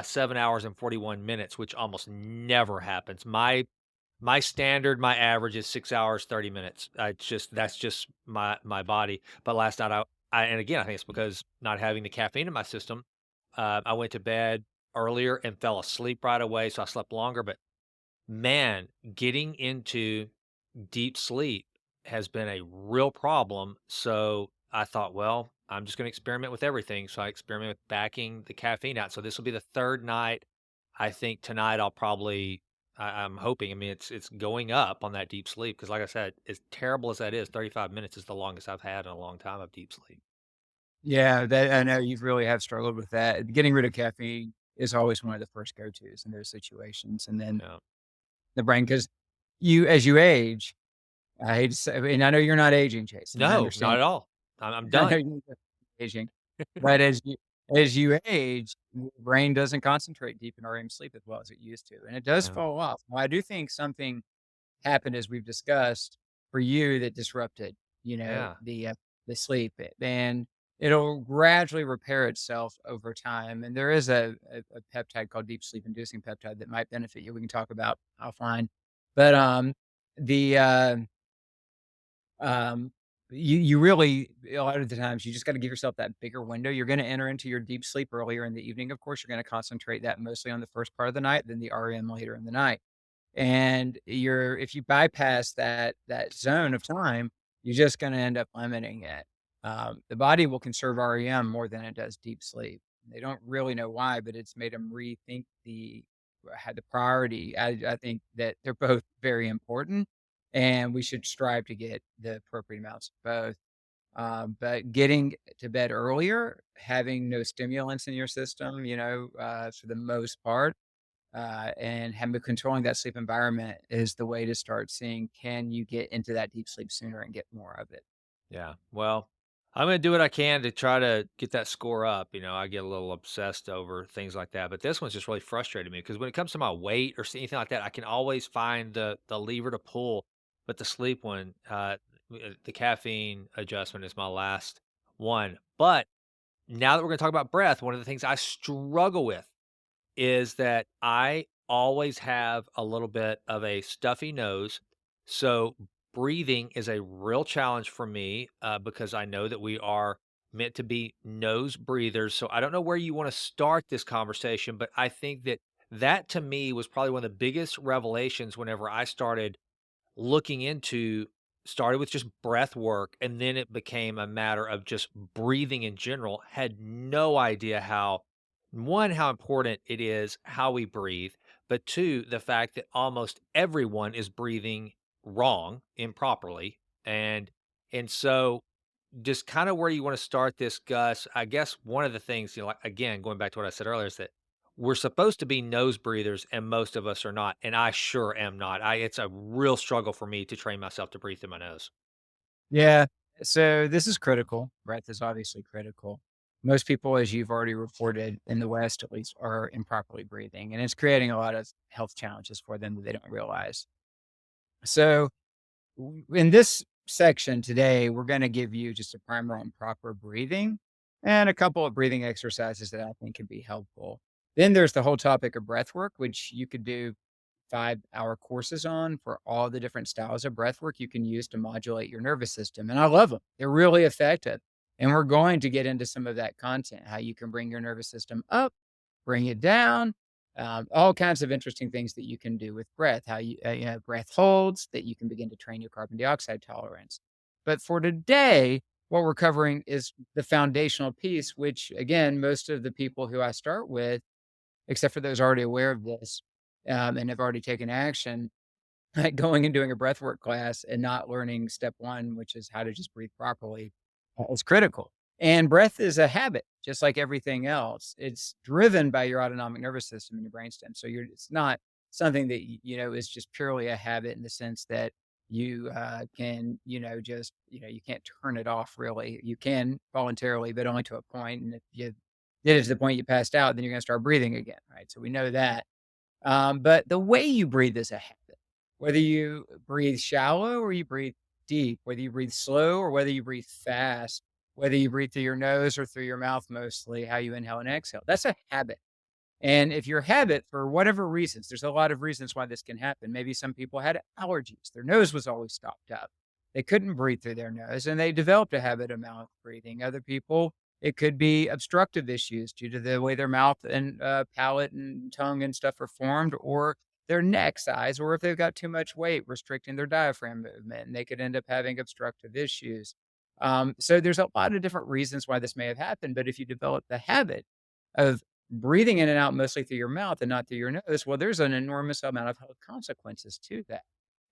7 hours and 41 minutes, which almost never happens. My standard, my average is 6 hours, 30 minutes. I just that's just my body. But last night, I and again, I think it's because not having the caffeine in my system, I went to bed earlier and fell asleep right away, so I slept longer, but man, getting into deep sleep has been a real problem. So I thought, well, I'm just going to experiment with everything. So I experiment with backing the caffeine out. So this will be the third night. I think tonight I'll probably. I'm hoping. I mean, it's going up on that deep sleep because, like I said, as terrible as that is, 35 minutes is the longest I've had in a long time of deep sleep. Yeah, that I know you really have struggled with that. Getting rid of caffeine is always one of the first go-tos in those situations, and then Yeah. the brain, because as you age, I hate to say and I know you're not aging, Jason, I No, not understand. at all. I'm I know done. you're not aging, but as you age, your brain doesn't concentrate deep in REM sleep as well as it used to, and it does Yeah. fall off. Now I do think something happened as we've discussed for you that disrupted, Yeah. the sleep, and it'll gradually repair itself over time, and there is a peptide called deep sleep inducing peptide that might benefit you, we can talk about offline. But, the, um, you really a lot of the times, you just gotta give yourself that bigger window. You're gonna enter into your deep sleep earlier in the evening, of course, you're gonna concentrate that mostly on the first part of the night, then the REM later in the night. And you're if you bypass that zone of time, you're just gonna end up limiting it. The body will conserve REM more than it does deep sleep. They don't really know why, but it's made them rethink had the priority. I think that they're both very important, and we should strive to get the appropriate amounts of both. But getting to bed earlier, having no stimulants in your system, for the most part, and having controlling that sleep environment is the way to start seeing, can you get into that deep sleep sooner and get more of it? Yeah. Well, I'm gonna do what I can to try to get that score up. I get a little obsessed over things like that, but this one's just really frustrated me because when it comes to my weight or anything like that, I can always find the lever to pull. But the sleep one, the caffeine adjustment is my last one. But now that we're gonna talk about breath, one of the things I struggle with is that I always have a little bit of a stuffy nose. So breathing is a real challenge for me because I know that we are meant to be nose breathers. So I don't know where you want to start this conversation, but I think that to me was probably one of the biggest revelations whenever I looking into started with just breath work and then it became a matter of just breathing in general. Had no idea how important it is how we breathe, but two, the fact that almost everyone is breathing wrong, improperly. And so just kind of where you want to start this, Gus. I guess one of the things, like again, going back to what I said earlier, is that we're supposed to be nose breathers, and most of us are not. And I sure am not. It's a real struggle for me to train myself to breathe through my nose. Yeah. So this is critical. Breath is obviously critical. Most people, as you've already reported in the West at least, are improperly breathing, and it's creating a lot of health challenges for them that they don't realize. So, in this section today, we're going to give you just a primer on proper breathing and a couple of breathing exercises that I think can be helpful. Then there's the whole topic of breath work, which you could do 5-hour courses on for all the different styles of breath work you can use to modulate your nervous system. And I love them, they're really effective. And we're going to get into some of that content, how you can bring your nervous system up, bring it down, all kinds of interesting things that you can do with breath, how you know, breath holds that you can begin to train your carbon dioxide tolerance. But for today, what we're covering is the foundational piece, which again, most of the people who I start with, except for those already aware of this and have already taken action, like going and doing a breathwork class and not learning step 1, which is how to just breathe properly, is critical. And breath is a habit, just like everything else. It's driven by your autonomic nervous system and your brainstem. So it's not something that, you know, is just purely a habit in the sense that you can, you know, just, you know, you can't turn it off really. You can voluntarily, but only to a point. And if you did it to the point you passed out, then you're going to start breathing again. Right. So we know that. But the way you breathe is a habit. Whether you breathe shallow or you breathe deep, whether you breathe slow or whether you breathe fast, whether you breathe through your nose or through your mouth mostly, how you inhale and exhale. That's a habit. And if your habit, for whatever reasons, there's a lot of reasons why this can happen. Maybe some people had allergies. Their nose was always stopped up. They couldn't breathe through their nose and they developed a habit of mouth breathing. Other people, it could be obstructive issues due to the way their mouth and palate and tongue and stuff are formed, or their neck size, or if they've got too much weight restricting their diaphragm movement, and they could end up having obstructive issues. So there's a lot of different reasons why this may have happened. But if you develop the habit of breathing in and out mostly through your mouth and not through your nose, well, there's an enormous amount of health consequences to that.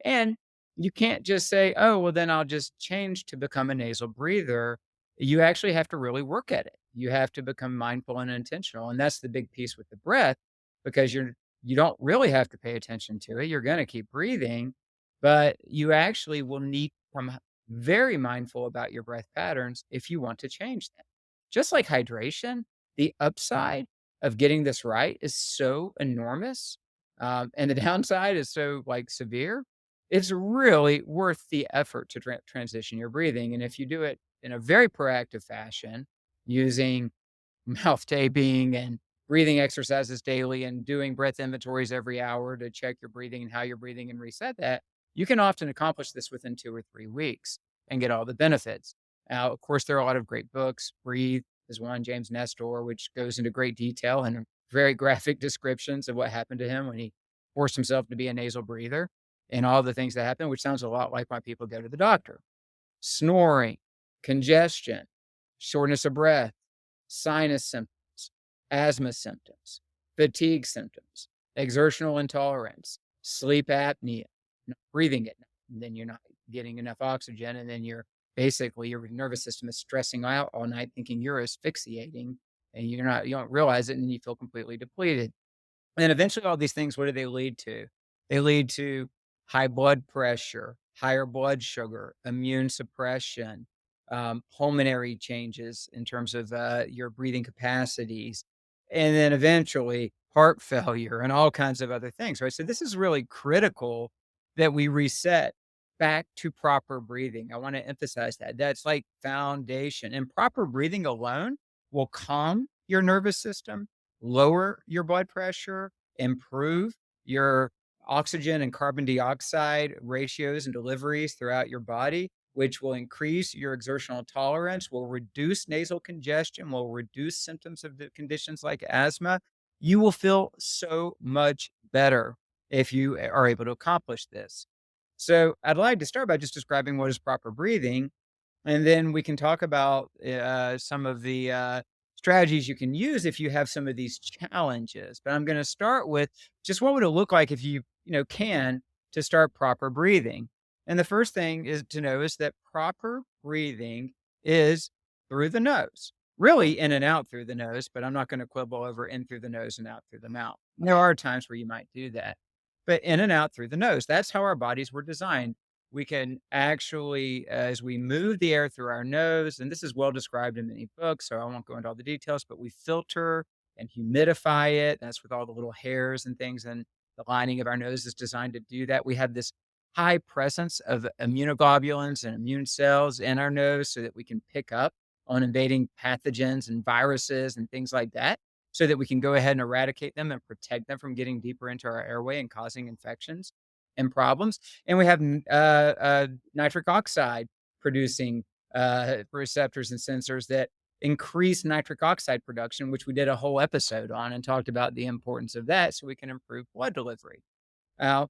And you can't just say, "Oh, well, then I'll just change to become a nasal breather." You actually have to really work at it. You have to become mindful and intentional, and that's the big piece with the breath because you don't really have to pay attention to it. You're gonna keep breathing, but you actually will need to become very mindful about your breath patterns if you want to change them. Just like hydration, the upside of getting this right is so enormous, and the downside is so, like, severe. It's really worth the effort to transition your breathing, and if you do it in a very proactive fashion using mouth taping and breathing exercises daily and doing breath inventories every hour to check your breathing and how you're breathing and reset that, you can often accomplish this within 2 or 3 weeks and get all the benefits. Now, of course, there are a lot of great books. Breathe is one, James Nestor, which goes into great detail and very graphic descriptions of what happened to him when he forced himself to be a nasal breather and all the things that happen, which sounds a lot like why people go to the doctor. Snoring, congestion, shortness of breath, sinus symptoms, asthma symptoms, fatigue symptoms, exertional intolerance, sleep apnea, not breathing at night, and then you're not getting enough oxygen, and then you're basically your nervous system is stressing out all night thinking you're asphyxiating, and you don't realize it, and then you feel completely depleted. And eventually all these things, what do they lead to? They lead to high blood pressure, higher blood sugar, immune suppression, pulmonary changes in terms of your breathing capacities, and then eventually heart failure and all kinds of other things, right? So this is really critical that we reset back to proper breathing. I want to emphasize that. That's like foundation. And proper breathing alone will calm your nervous system, lower your blood pressure, improve your oxygen and carbon dioxide ratios and deliveries throughout your body, which will increase your exertional tolerance, will reduce nasal congestion, will reduce symptoms of the conditions like asthma. You will feel so much better if you are able to accomplish this. So, I'd like to start by just describing what is proper breathing, and then we can talk about some of the strategies you can use if you have some of these challenges. But I'm going to start with just what would it look like if you can to start proper breathing. And the first thing is to know is that proper breathing is through the nose, really in and out through the nose. But I'm not going to quibble over in through the nose and out through the mouth. There are times where you might do that, but in and out through the nose. That's how our bodies were designed. we can actually, as we move the air through our nose, and this is well described in many books, so I won't go into all the details, but we filter and humidify it. That's with all the little hairs and things, and the lining of our nose is designed to do that. We have this high presence of immunoglobulins and immune cells in our nose so that we can pick up on invading pathogens and viruses and things like that, so that we can go ahead and eradicate them and protect them from getting deeper into our airway and causing infections and problems. And we have nitric oxide producing receptors and sensors that increase nitric oxide production, which we did a whole episode on and talked about the importance of that so we can improve blood delivery. And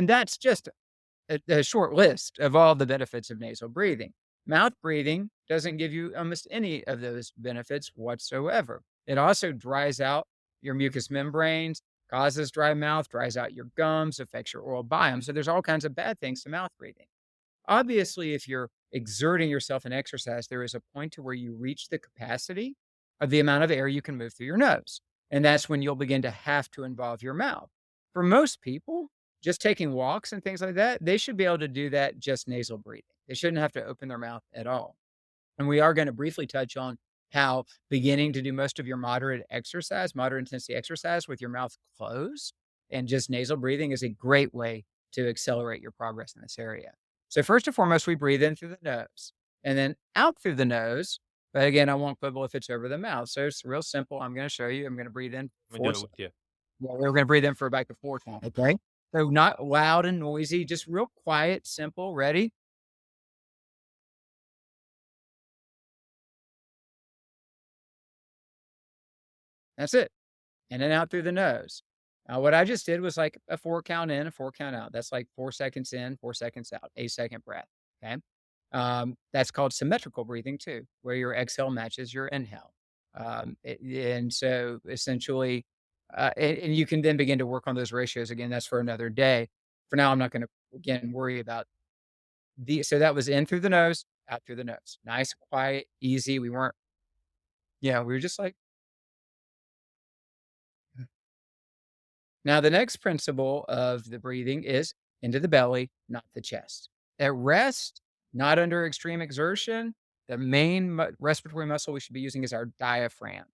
that's just a short list of all the benefits of nasal breathing. Mouth breathing doesn't give you almost any of those benefits whatsoever. It also dries out your mucous membranes, causes dry mouth, dries out your gums, affects your oral biome. So there's all kinds of bad things to mouth breathing. Obviously, if you're exerting yourself in exercise, there is a point to where you reach the capacity of the amount of air you can move through your nose. And that's when you'll begin to have to involve your mouth. For most people, just taking walks and things like that, they should be able to do that just nasal breathing. They shouldn't have to open their mouth at all. And we are going to briefly touch on how beginning to do most of your moderate intensity exercise with your mouth closed and just nasal breathing is a great way to accelerate your progress in this area. So, first and foremost, we breathe in through the nose and then out through the nose. But again, I won't quibble if it's over the mouth. So, it's real simple. I'm going to show you. I'm going to breathe in Let me four. do it with you. Yeah, we're going to breathe in for about the 4 count. Okay. So, not loud and noisy, just real quiet, simple. Ready? That's it. And then out through the nose. Now, what I just did was like a 4 count in, a 4 count out. That's like 4 seconds in, 4 seconds out, 8-second breath. Okay. That's called symmetrical breathing too, where your exhale matches your inhale. And so essentially, and you can then begin to work on those ratios again. That's for another day. For now, I'm not going to again worry about so that was in through the nose, out through the nose. Nice, quiet, easy. We weren't, yeah, we were just like, now, the next principle of the breathing is into the belly, not the chest. At rest, not under extreme exertion, the main respiratory muscle we should be using is our diaphragm.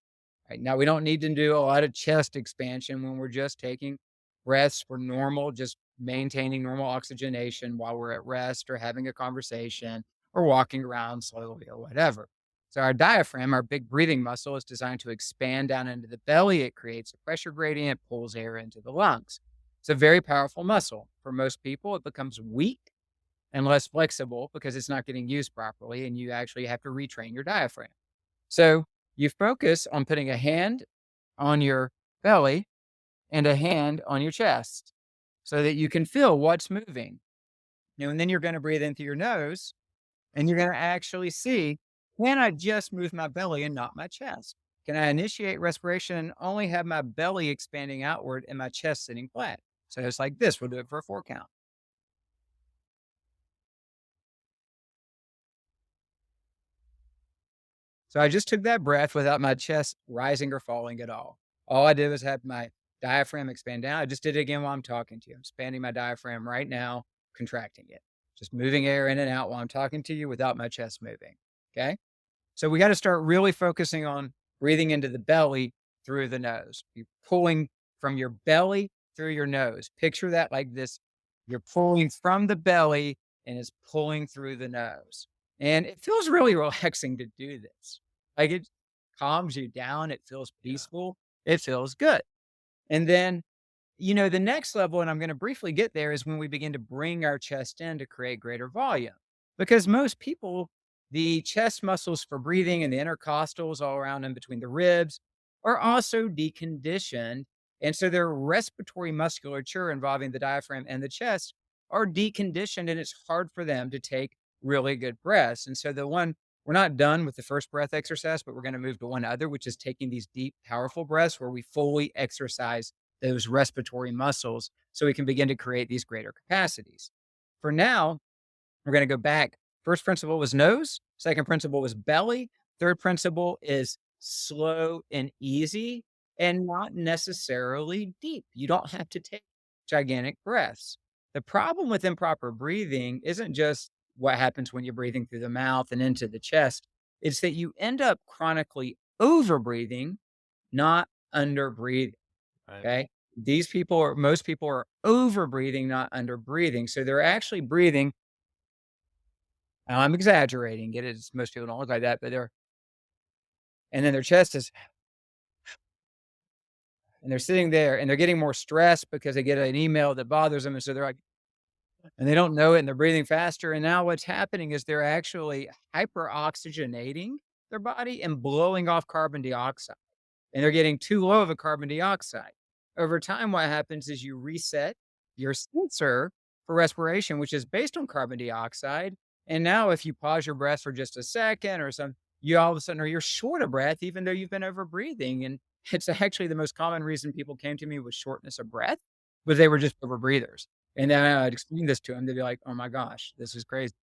Right now, we don't need to do a lot of chest expansion when we're just taking breaths for normal, just maintaining normal oxygenation while we're at rest or having a conversation or walking around slowly or whatever. So, our diaphragm, our big breathing muscle, is designed to expand down into the belly. It creates a pressure gradient, pulls air into the lungs. It's a very powerful muscle. For most people, it becomes weak and less flexible because it's not getting used properly, and you actually have to retrain your diaphragm. So, you focus on putting a hand on your belly and a hand on your chest so that you can feel what's moving. And then you're going to breathe in through your nose and you're gonna actually see, can I just move my belly and not my chest? Can I initiate respiration and only have my belly expanding outward and my chest sitting flat? So it's like this. We'll do it for a 4 count. So I just took that breath without my chest rising or falling at all. All I did was have my diaphragm expand down. I just did it again while I'm talking to you. I'm expanding my diaphragm right now, contracting it. Just moving air in and out while I'm talking to you without my chest moving. Okay. So we got to start really focusing on breathing into the belly through the nose. You're pulling from your belly through your nose. Picture that like this. You're pulling from the belly and it's pulling through the nose. And it feels really relaxing to do this. Like it calms you down. It feels Yeah. peaceful. It feels good. And then, the next level, and I'm going to briefly get there, is when we begin to bring our chest in to create greater volume. Because most people, the chest muscles for breathing and the intercostals all around in between the ribs are also deconditioned. And so their respiratory musculature involving the diaphragm and the chest are deconditioned, and it's hard for them to take really good breaths. And so we're not done with the first breath exercise, but we're going to move to one other, which is taking these deep, powerful breaths where we fully exercise those respiratory muscles so we can begin to create these greater capacities. For now, we're going to go back. First principle was nose, second principle was belly, third principle is slow and easy and not necessarily deep. You don't have to take gigantic breaths. The problem with improper breathing isn't just what happens when you're breathing through the mouth and into the chest. It's that you end up chronically over breathing, not under breathing. Right. Okay. Most people are over breathing, not under breathing. So they're actually breathing. Now, I'm exaggerating it is most people don't look like that, but and then their chest is, and they're sitting there and they're getting more stressed because they get an email that bothers them. And so they're like, and they don't know it and they're breathing faster. And now what's happening is they're actually hyperoxygenating their body and blowing off carbon dioxide. And they're getting too low of a carbon dioxide. Over time, what happens is you reset your sensor for respiration, which is based on carbon dioxide. And now, if you pause your breath for just a second or some, you all of a sudden are you're short of breath, even though you've been over breathing. And it's actually the most common reason people came to me with shortness of breath, was they were just over breathers. And then I'd explain this to them, they'd be like, "Oh my gosh, this is crazy.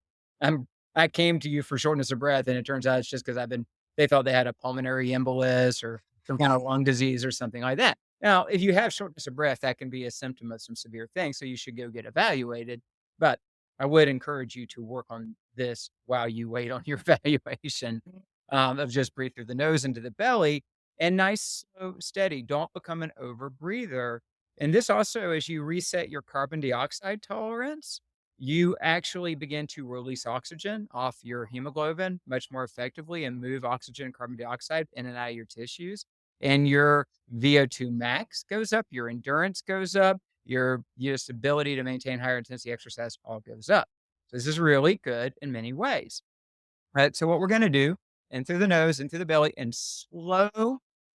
I'm I came to you for shortness of breath, and it turns out it's just because I've been." They thought they had a pulmonary embolus or some kind of lung disease or something like that. Now, if you have shortness of breath, that can be a symptom of some severe things, so you should go get evaluated. But I would encourage you to work on this while you wait on your evaluation, of just breathe through the nose into the belly and nice, slow, steady. Don't become an over breather. And this also, as you reset your carbon dioxide tolerance, you actually begin to release oxygen off your hemoglobin much more effectively and move oxygen and carbon dioxide in and out of your tissues. And your VO2 max goes up, your endurance goes up, your ability to maintain higher intensity exercise all goes up. So this is really good in many ways. Right. So what we're going to do, in through the nose, into the belly, and slow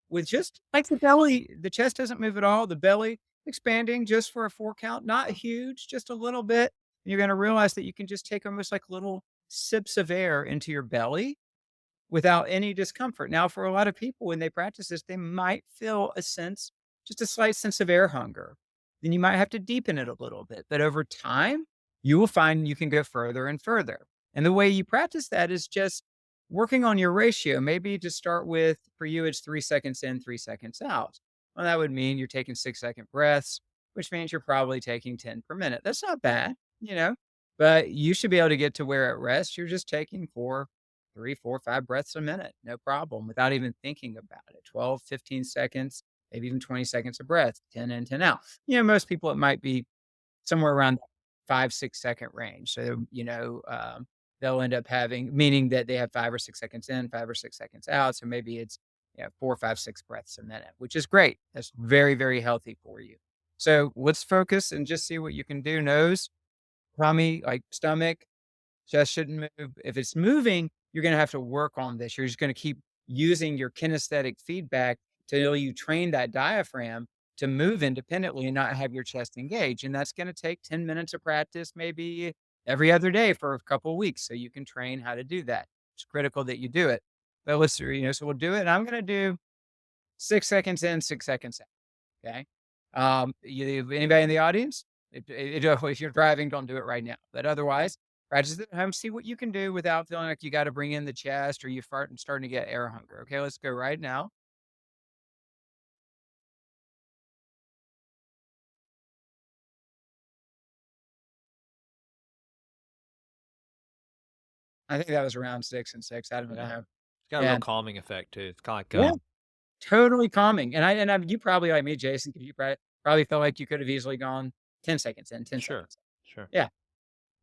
with just like the belly, the chest doesn't move at all. The belly expanding just for a 4 count, not huge, just a little bit. You're going to realize that you can just take almost like little sips of air into your belly without any discomfort. Now, for a lot of people, when they practice this, they might feel a sense, just a slight sense of air hunger. Then you might have to deepen it a little bit. But over time, you will find you can go further and further. And the way you practice that is just working on your ratio. Maybe to start with, for you, it's 3 seconds in, 3 seconds out. Well, that would mean you're taking 6 second breaths, which means you're probably taking 10 per minute. That's not bad, but you should be able to get to where at rest, you're just taking 3, 4, 5 breaths a minute, no problem, without even thinking about it. 12, 15 seconds, maybe even 20 seconds of breath, 10 in, 10 out. Most people, it might be somewhere around 5, 6 second range. So, they'll end up having, meaning that they have 5 or 6 seconds in, 5 or 6 seconds out. So maybe it's 4, 5, 6 breaths a minute, which is great. That's very, very healthy for you. So let's focus and just see what you can do. Nose, tummy, like stomach, chest shouldn't move. If it's moving, you're gonna have to work on this. You're just gonna keep using your kinesthetic feedback till you train that diaphragm to move independently and not have your chest engage. And that's gonna take 10 minutes of practice, maybe every other day for a couple of weeks, so you can train how to do that. It's critical that you do it. But so we'll do it. And I'm gonna do 6 seconds in, 6 seconds out. Okay. Anybody in the audience? If you're driving, don't do it right now. But otherwise, practice at home. See what you can do without feeling like you got to bring in the chest or you fart and starting to get air hunger. Okay, let's go right now. I think that was around 6 and 6. I don't Yeah. know. It's got a real Yeah, calming effect too. It's kinda like, yeah, totally calming. And you probably like me, Jason, because you probably felt like you could have easily gone 10 seconds in, 10 seconds. sure, sure. Yeah,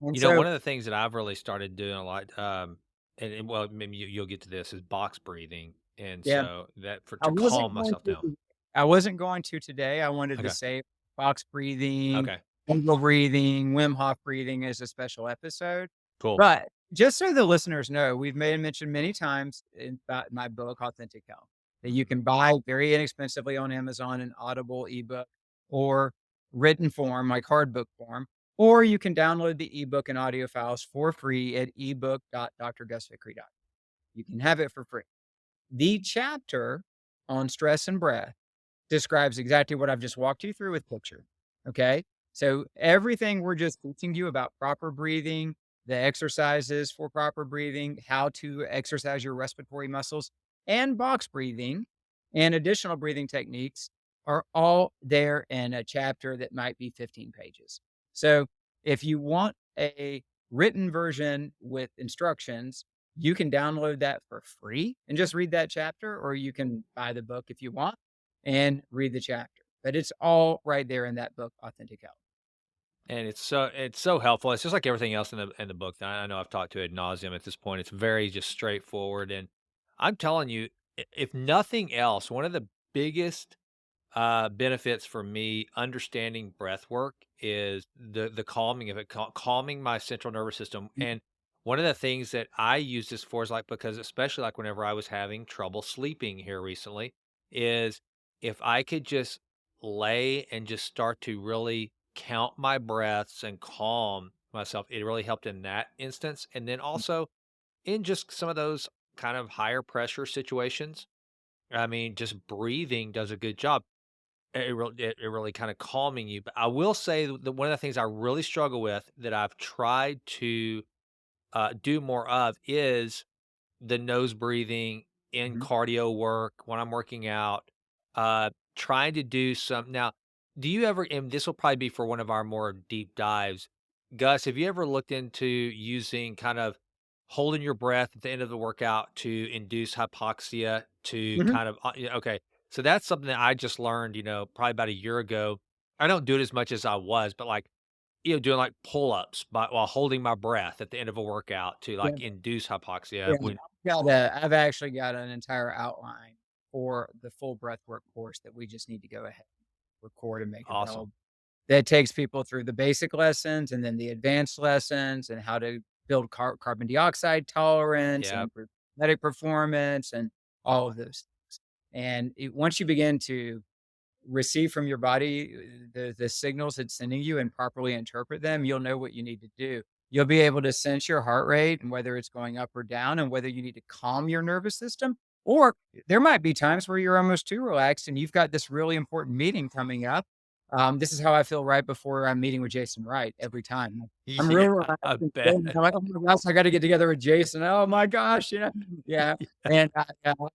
and so One of the things that I've really started doing a lot, and well, maybe you'll get to this, is box breathing, and yeah. so that for I to wasn't calm going myself down. to I wasn't going to today. I wanted to Okay, say box breathing, okay, jungle breathing, Wim Hof breathing is a special episode. cool. But just so the listeners know, we've made mention many times in my book, Authentic Health, that you can buy very inexpensively on Amazon an Audible ebook or written form, like hard book form, or you can download the ebook and audio files for free at ebook.drgusvickery.com. You can have it for free. The chapter on stress and breath describes exactly what I've just walked you through with picture. Okay. So everything we're just teaching you about proper breathing, the exercises for proper breathing, how to exercise your respiratory muscles, and box breathing and additional breathing techniques are all there in a chapter that might be 15 pages. So If you want a written version with instructions, you can download that for free and just read that chapter, or you can buy the book if you want and read the chapter. But it's all right there in that book, Authentic Health. And it's so helpful. It's just like everything else in the book that I know I've talked to ad nauseum at this point. It's very just straightforward, and I'm telling you, if nothing else, one of the biggest benefits for me understanding breath work is the calming of it, calming my central nervous system. And one of the things that I use this for is like because especially like whenever I was having trouble sleeping here recently, is if I could just lay and just start to really count my breaths and calm myself, it really helped in that instance. And then also in just some of those kind of higher pressure situations, I mean, just breathing does a good job. It really kinda calming you, but I will say that one of the things I really struggle with that I've tried to, do more of is the nose breathing in Mhm. cardio work when I'm working out, trying to do some now, do you ever and this will probably be for one of our more deep dives. Gus, have you ever looked into using kind of holding your breath at the end of the workout to induce hypoxia to Mhm. kind of, yeah, okay. So that's something that I just learned, probably about a year ago. I don't do it as much as I was, but like, doing like pull-ups while holding my breath at the end of a workout to Yeah, like induce hypoxia yeah. when I've actually got an entire outline for the full breathwork course that we just need to go ahead and record and make awesome. available. That takes people through the basic lessons and then the advanced lessons and how to build carbon dioxide tolerance and Yeah. improve athletic performance and all of those things. And once you begin to receive from your body the signals it's sending you and properly interpret them, you'll know what you need to do. You'll be able to sense your heart rate and whether it's going up or down and whether you need to calm your nervous system. Or there might be times where you're almost too relaxed and you've got this really important meeting coming up. This is how I feel right before I'm meeting with Jason Wright every time. I'm Yeah, really relaxed I and bet. I'm like, oh my gosh, I got to get together with Jason. Oh my gosh, yeah. And I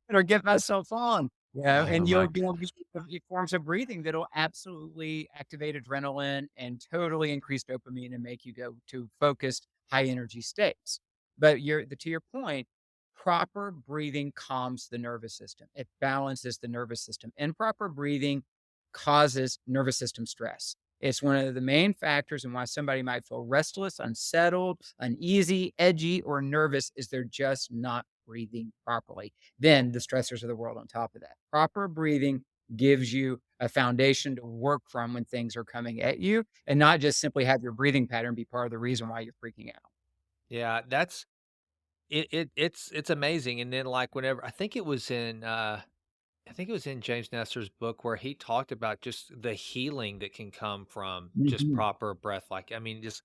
better get myself on. Yeah, Oh and my you'll g be able to get forms of breathing that'll absolutely activate adrenaline and totally increase dopamine and make you go to focused, high energy states. But to your point, proper breathing calms the nervous system. It balances the nervous system. Improper breathing causes nervous system stress. It's one of the main factors in why somebody might feel restless, unsettled, uneasy, edgy, or nervous is they're just not breathing properly. Then the stressors of the world on top of that. Proper breathing gives you a foundation to work from when things are coming at you and not just simply have your breathing pattern be part of the reason why you're freaking out. yeah, that's it's amazing, and then, like, whenever I think it was in James Nestor's book where he talked about just the healing that can come from just Mhm. proper breath, like, I mean, just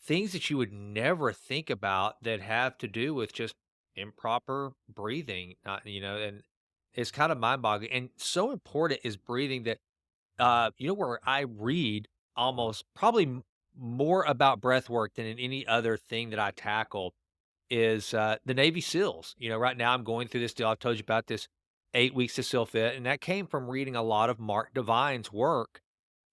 things that you would never think about that have to do with just improper breathing, not and it's kind of mind-boggling, and so important is breathing that where I read almost probably more about breath work than in any other thing that I tackle is the Navy SEALs. Right now I'm going through this deal. I've told you about this 8 weeks to SEAL Fit, and that came from reading a lot of Mark Devine's work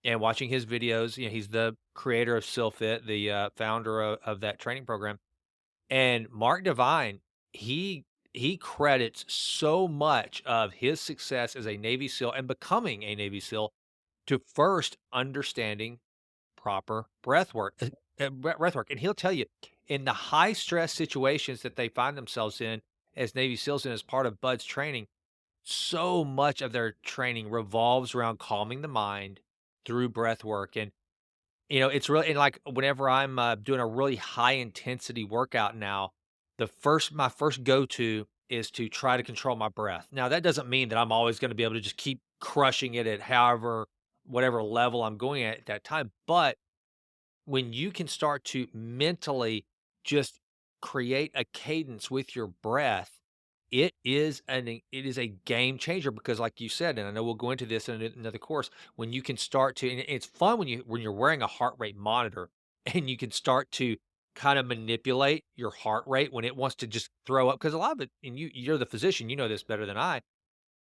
and watching his videos. He's the creator of SEAL Fit, the founder of that training program. And Mark Devine, he he credits so much of his success as a Navy SEAL and becoming a Navy SEAL to first understanding proper breath work, breath work. And he'll tell you in the high stress situations that they find themselves in as Navy SEALs and as part of Bud's training, so much of their training revolves around calming the mind through breath work. And it's really and, like, whenever I'm, doing a really high intensity workout now, my first go-to is to try to control my breath. Now, that doesn't mean that I'm always gonna be able to just keep crushing it at whatever level I'm going at that time, but when you can start to mentally just create a cadence with your breath, it is a game changer because like you said, and I know we'll go into this in another course, when you can start to and it's fun when you're wearing a heart rate monitor and you can start to kind of manipulate your heart rate when it wants to just throw up because a lot of it and you're the physician, you know this better than I.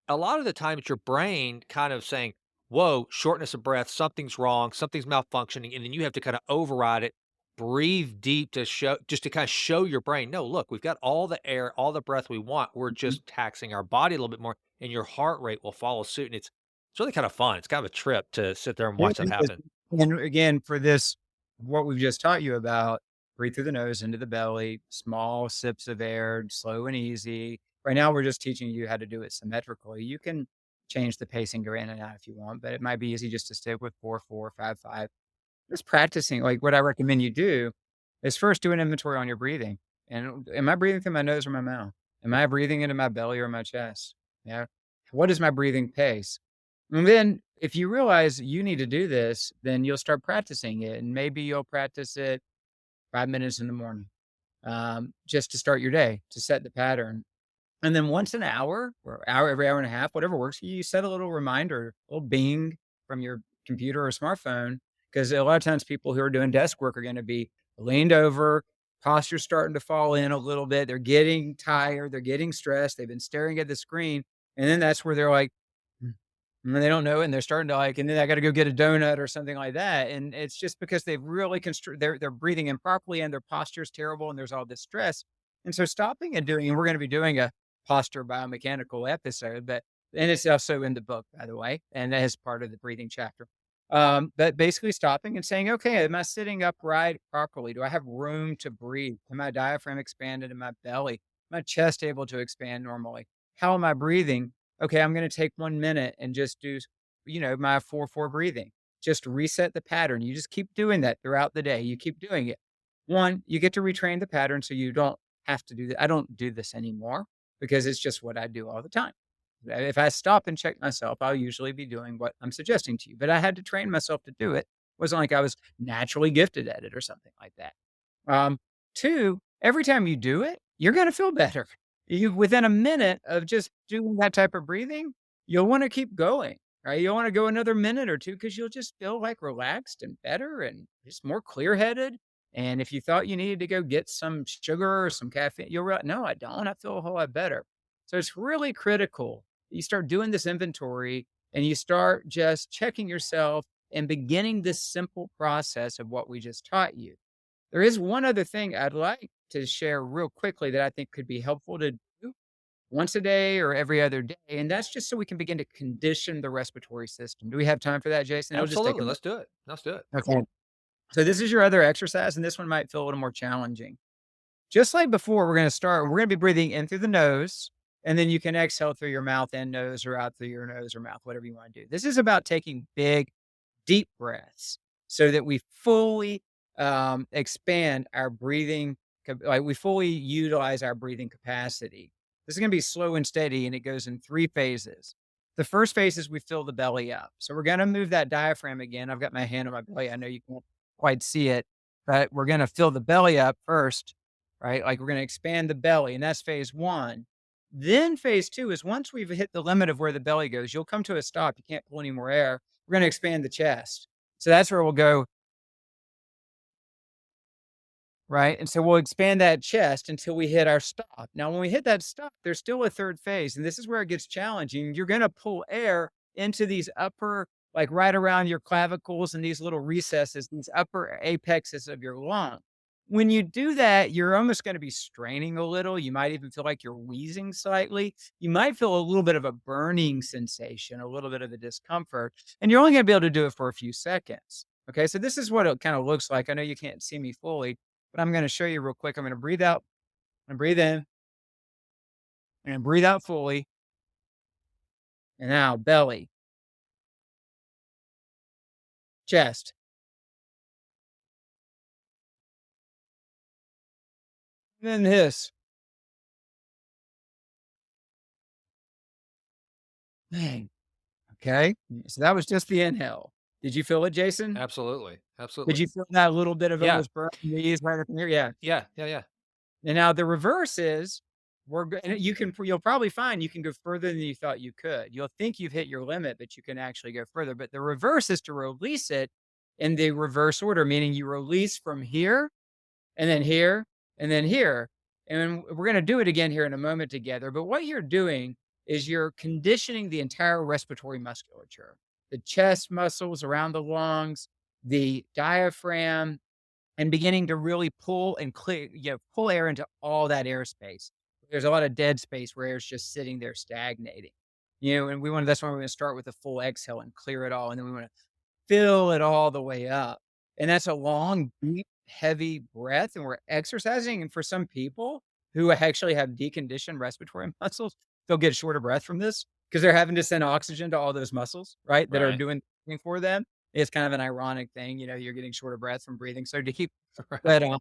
A lot of the time it's your brain kind of saying, "Whoa, shortness of breath, something's wrong, something's malfunctioning," and then you have to kind of override it breathe deep to show just to kinda show your brain, "No, look, we've got all the air, all the breath we want. We're Mhm. just taxing our body a little bit more, and your heart rate will follow suit." And it's really kinda fun. It's kind of a trip to sit there and Yeah, watch that it is. happen. And again, for this, what we've just taught you about, breathe through the nose into the belly, small sips of air, slow and easy. Right now, we're just teaching you how to do it symmetrically. You can change the pacing, go in and out if you want, but it might be easy just to stick with 4, 4, 5, 5. Just practicing, like, what I recommend you do is first do an inventory on your breathing. And am I breathing through my nose or my mouth? Am I breathing into my belly or my chest? Yeah. What is my breathing pace? And then if you realize you need to do this, then you'll start practicing it. And maybe you'll practice it 5 minutes in the morning, just to start your day, to set the pattern. And then once an hour or hour every hour and a half, whatever works for you, you set a little reminder, a little bing from your computer or smartphone. Because a lot of times people who are doing desk work are going to be leaned over, posture's starting to fall in a little bit. They're getting tired, they're getting stressed, they've been staring at the screen. And then that's where they're like, "Mm," and they don't know it, and they're starting to like, and then I got to go get a donut or something like that. And it's just because they've really they're breathing improperly and their posture's terrible and there's all this stress. And so stopping and doing, and we're going to be doing a posture biomechanical episode, but and it's also in the book, by the way, and that is part of the breathing chapter. But basically stopping and saying, okay, am I sitting upright properly? Do I have room to breathe? Can my diaphragm expand into my belly? My chest able to expand normally? How am I breathing? Okay, I'm going to take 1 minute and just do, my 4-4 breathing. Just reset the pattern. You just keep doing that throughout the day. You keep doing it. One, you get to retrain the pattern so you don't have to do that. I don't do this anymore because it's just what I do all the time. If I stop and check myself, I'll usually be doing what I'm suggesting to you, but I had to train myself to do it. It wasn't like I was naturally gifted at it or something like that. Um, 2, every time you do it, you're gonna feel better. You within a minute of just doing that type of breathing, you'll wanna keep going, right? You'll wanna go another minute or 2 because 'cause you'll just feel, like, relaxed and better and just more clear-headed, and if you thought you needed to go get some sugar or some caffeine, you'll realize, "No, I don't. I feel a whole lot better." So it's really critical that you start doing this inventory and you start just checking yourself and beginning this simple process of what we just taught you. There is one other thing I'd like to share real quickly that I think could be helpful to do once a day or every other day, and that's just so we can begin to condition the respiratory system. Do we have time for that, Jason? It'll just take a Absolutely, minute. let's do it. Let's do it. Okay. So this is your other exercise, and this one might feel a little more challenging. Just like before, we're gonna be breathing in through the nose, and then you can exhale through your mouth and nose or out through your nose or mouth, whatever you wanna do. This is about taking big deep breaths so that we fully, expand our breathing like, we fully utilize our breathing capacity. This is gonna be slow and steady, and it goes in 3 phases. The first phase is we fill the belly up. So we're gonna move that diaphragm again. I've got my hand on my belly. I know you can't quite see it, but we're gonna fill the belly up first, right? Like, we're gonna expand the belly, and that's phase 1. Then phase 2 is once we've hit the limit of where the belly goes, you'll come to a stop. You can't pull any more air. We're gonna expand the chest. So that's where we'll go, right? And so we'll expand that chest until we hit our stop. Now, when we hit that stop, there's still a third phase, and this is where it gets challenging. You're gonna pull air into these upper, like right around your clavicles and these little recesses, these upper apexes of your lung. When you do that, you're almost gonna be straining a little. You might even feel like you're wheezing slightly. You might feel a little bit of a burning sensation, a little bit of a discomfort, and you're only gonna be able to do it for a few seconds. Okay, so this is what it kind of looks like. I know you can't see me fully, but I'm gonna show you real quick. I'm gonna breathe out and breathe in and breathe out fully. And now belly, chest, and then this. Dang. Okay. So that was just the inhale. Did you feel it, Jason? Absolutely, Did absolutely. you feel that little bit of Yeah, almost burn in the knees right up in here? Yeah. yeah, yeah, yeah. And now the reverse is and you'll probably find you can go further than you thought you could. You'll think you've hit your limit, but you can actually go further. But the reverse is to release it in the reverse order, meaning you release from here and then here, and then here. And we're going to do it again here in a moment together. But what you're doing is you're conditioning the entire respiratory musculature, the chest muscles around the lungs, the diaphragm, and beginning to really pull and clear, pull air into all that airspace. There's a lot of dead space where air's just sitting there stagnating. And that's why we're gonna start with a full exhale and clear it all, and then we wanna fill it all the way up. And that's a long, deep, heavy breath, and we're exercising, and for some people who actually have deconditioned respiratory muscles, they'll get shorter breath from this because 'cause they're having to send oxygen to all those muscles, right, that are Right. doing the thing for them. It's kind of an ironic thing, you're getting shorter breath from breathing, so to keep that Right. on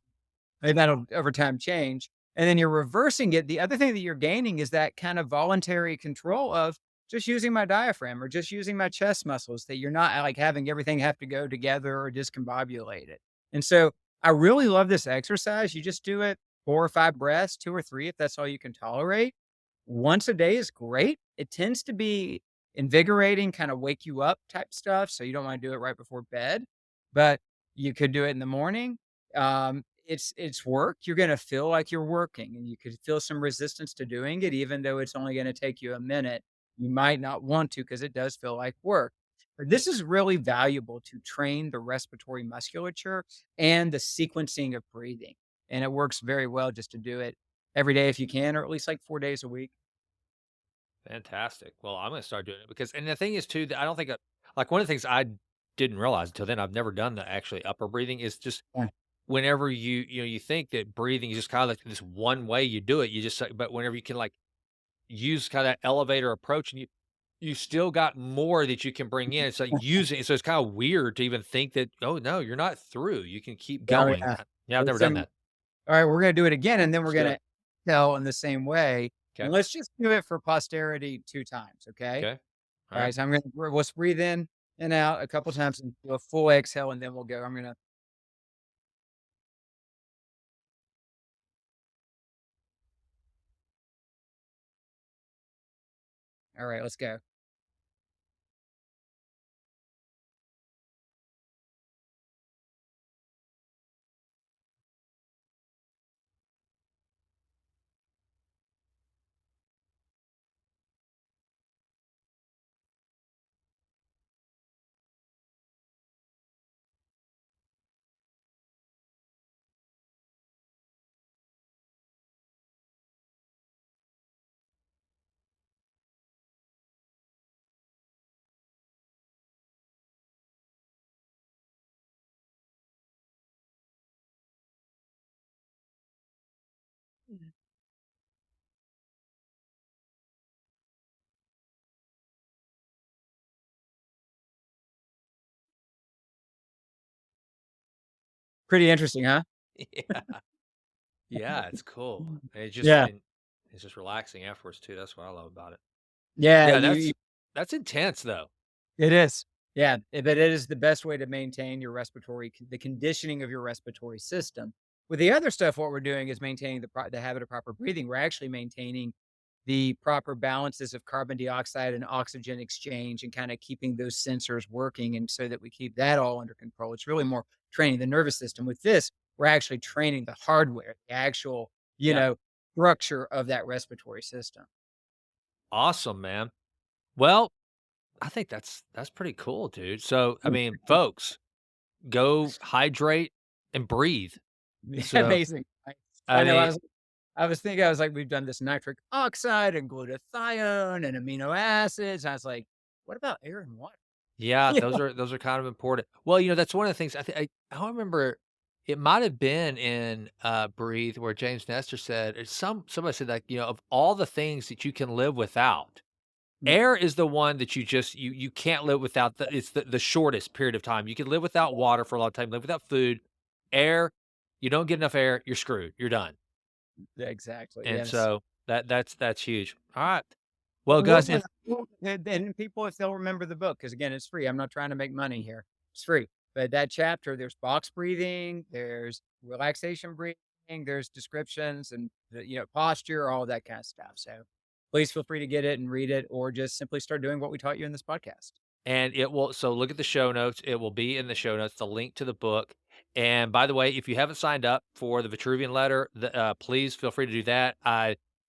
and that'll over time change, and then you're reversing it. The other thing that you're gaining is that kind of voluntary control of just using my diaphragm or just using my chest muscles, that you're not, like, having everything have to go together or discombobulate it. And so, I really love this exercise. You just do it 4 or 5 breaths, 2 or 3 if that's all you can tolerate. Once a day is great. It tends to be invigorating, kinda wake you up type stuff, so you don't wanna do it right before bed, but you could do it in the morning. It's work. You're gonna feel like you're working, and you could feel some resistance to doing it even though it's only gonna take you a minute. You might not want to because it does feel like work. But this is really valuable to train the respiratory musculature and the sequencing of breathing, and it works very well just to do it every day if you can, or at least, like, 4 days a week. Fantastic. Well, I'm gonna start doing it because, and the thing is too, that I don't think like one of the things I didn't realize until then, I've never done the actually upper breathing, is just Yeah. whenever you think that breathing is just kind of like this one way you do it, you just but whenever you can like use kind of that elevator approach, and you still got more that you can bring in. It's like using, so it's kind of weird to even think that, oh no, you're not through. You can keep Oh, going. yeah. Yeah, I've never It's, done that. alright, we're gonna do it again, and then we're Let's do gonna it. tell in the same way, and Okay. let's just do it for posterity 2 times, okay? Okay. All right. Alright, so let's breathe in and out a couple times and do a full exhale, and then we'll go. Alright, let's go. Pretty interesting, huh? Yeah. Yeah. It's cool. And Yeah. it's just relaxing afterwards too. That's what I love about it. Yeah, Yeah. you That's intense though. it is. Yeah, but it is the best way to maintain your the conditioning of your respiratory system. With the other stuff, what we're doing is maintaining the habit of proper breathing. We're actually maintaining the proper balances of carbon dioxide and oxygen exchange and kinda keeping those sensors working, and so that we keep that all under control. It's really more training the nervous system. With this, we're actually training the hardware, the actual, Yeah. structure of that respiratory system. Awesome, man. Well, I think that's pretty cool, dude. So, I mean, folks, go hydrate and breathe. Yeah, So, amazing. I I know, mean, I was thinking, I was like, we've done this nitric oxide and glutathione and amino acids. I was like, what about air and water? yeah, Yeah. those are kind of important. Well, that's one of the things I think I don't remember. It might have been in Breathe where James Nestor said, or somebody said, like, of all the things that you can live without, Mm, air is the one that you can't live without. It's the shortest period of time. You can live without water for a long time, live without food. Air, you don't get enough air, you're screwed. You're done. yeah, exactly. And Yes. so that's huge. All right. Well, Well, guys, if and people, if they'll remember the book, because again, it's free. I'm not trying to make money here. It's free. But that chapter, there's box breathing, there's relaxation breathing, there's descriptions and posture, all that kind of stuff. So please feel free to get it and read it, or just simply start doing what we taught you in this podcast. and it will, so look at the show notes. It will be in the show notes, the link to the book. And by the way, if you haven't signed up for the Vitruvian letter, please feel free to do that.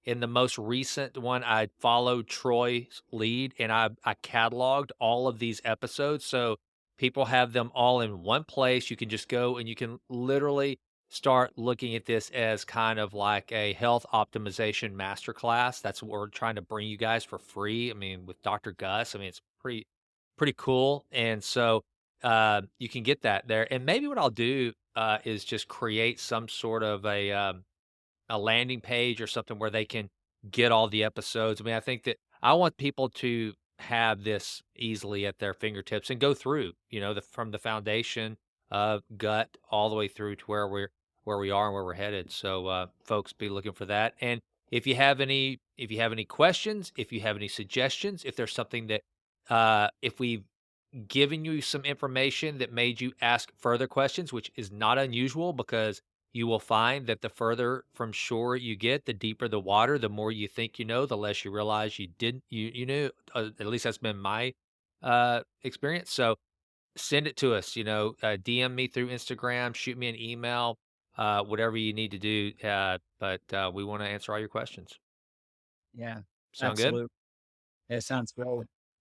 In the most recent one, I followed Troy's lead and I cataloged all of these episodes. So People have them all in one place. You can just go and you can literally start looking at this as kind of like a health optimization masterclass. That's what we're trying to bring you guys for free. I mean, with Dr. Gus, I mean, it's pretty cool. And so you can get that there. And maybe what I'll do is just create some sort of a landing page or something where they can get all the episodes. I mean, I think that I want people to have this easily at their fingertips and go through, from the foundation of gut all the way through to where we are and where we're headed. So folks be looking for that. And if you have any questions, if you have any suggestions, if there's something that if we've given you some information that made you ask further questions, which is not unusual because you will find that the further from shore you get, the deeper the water, the more you think you know, the less you realize you knew. At least that's been my experience. So send it to us. DM me through Instagram, shoot me an email, whatever you need to do. But we want to answer all your questions. Yeah, Sound good? absolutely. It sounds great.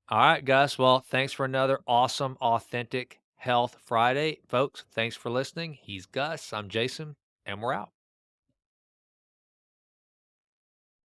All right, Gus. Well, thanks for another awesome, authentic Health Friday. Folks, thanks for listening. He's Gus. I'm Jason, and we're out.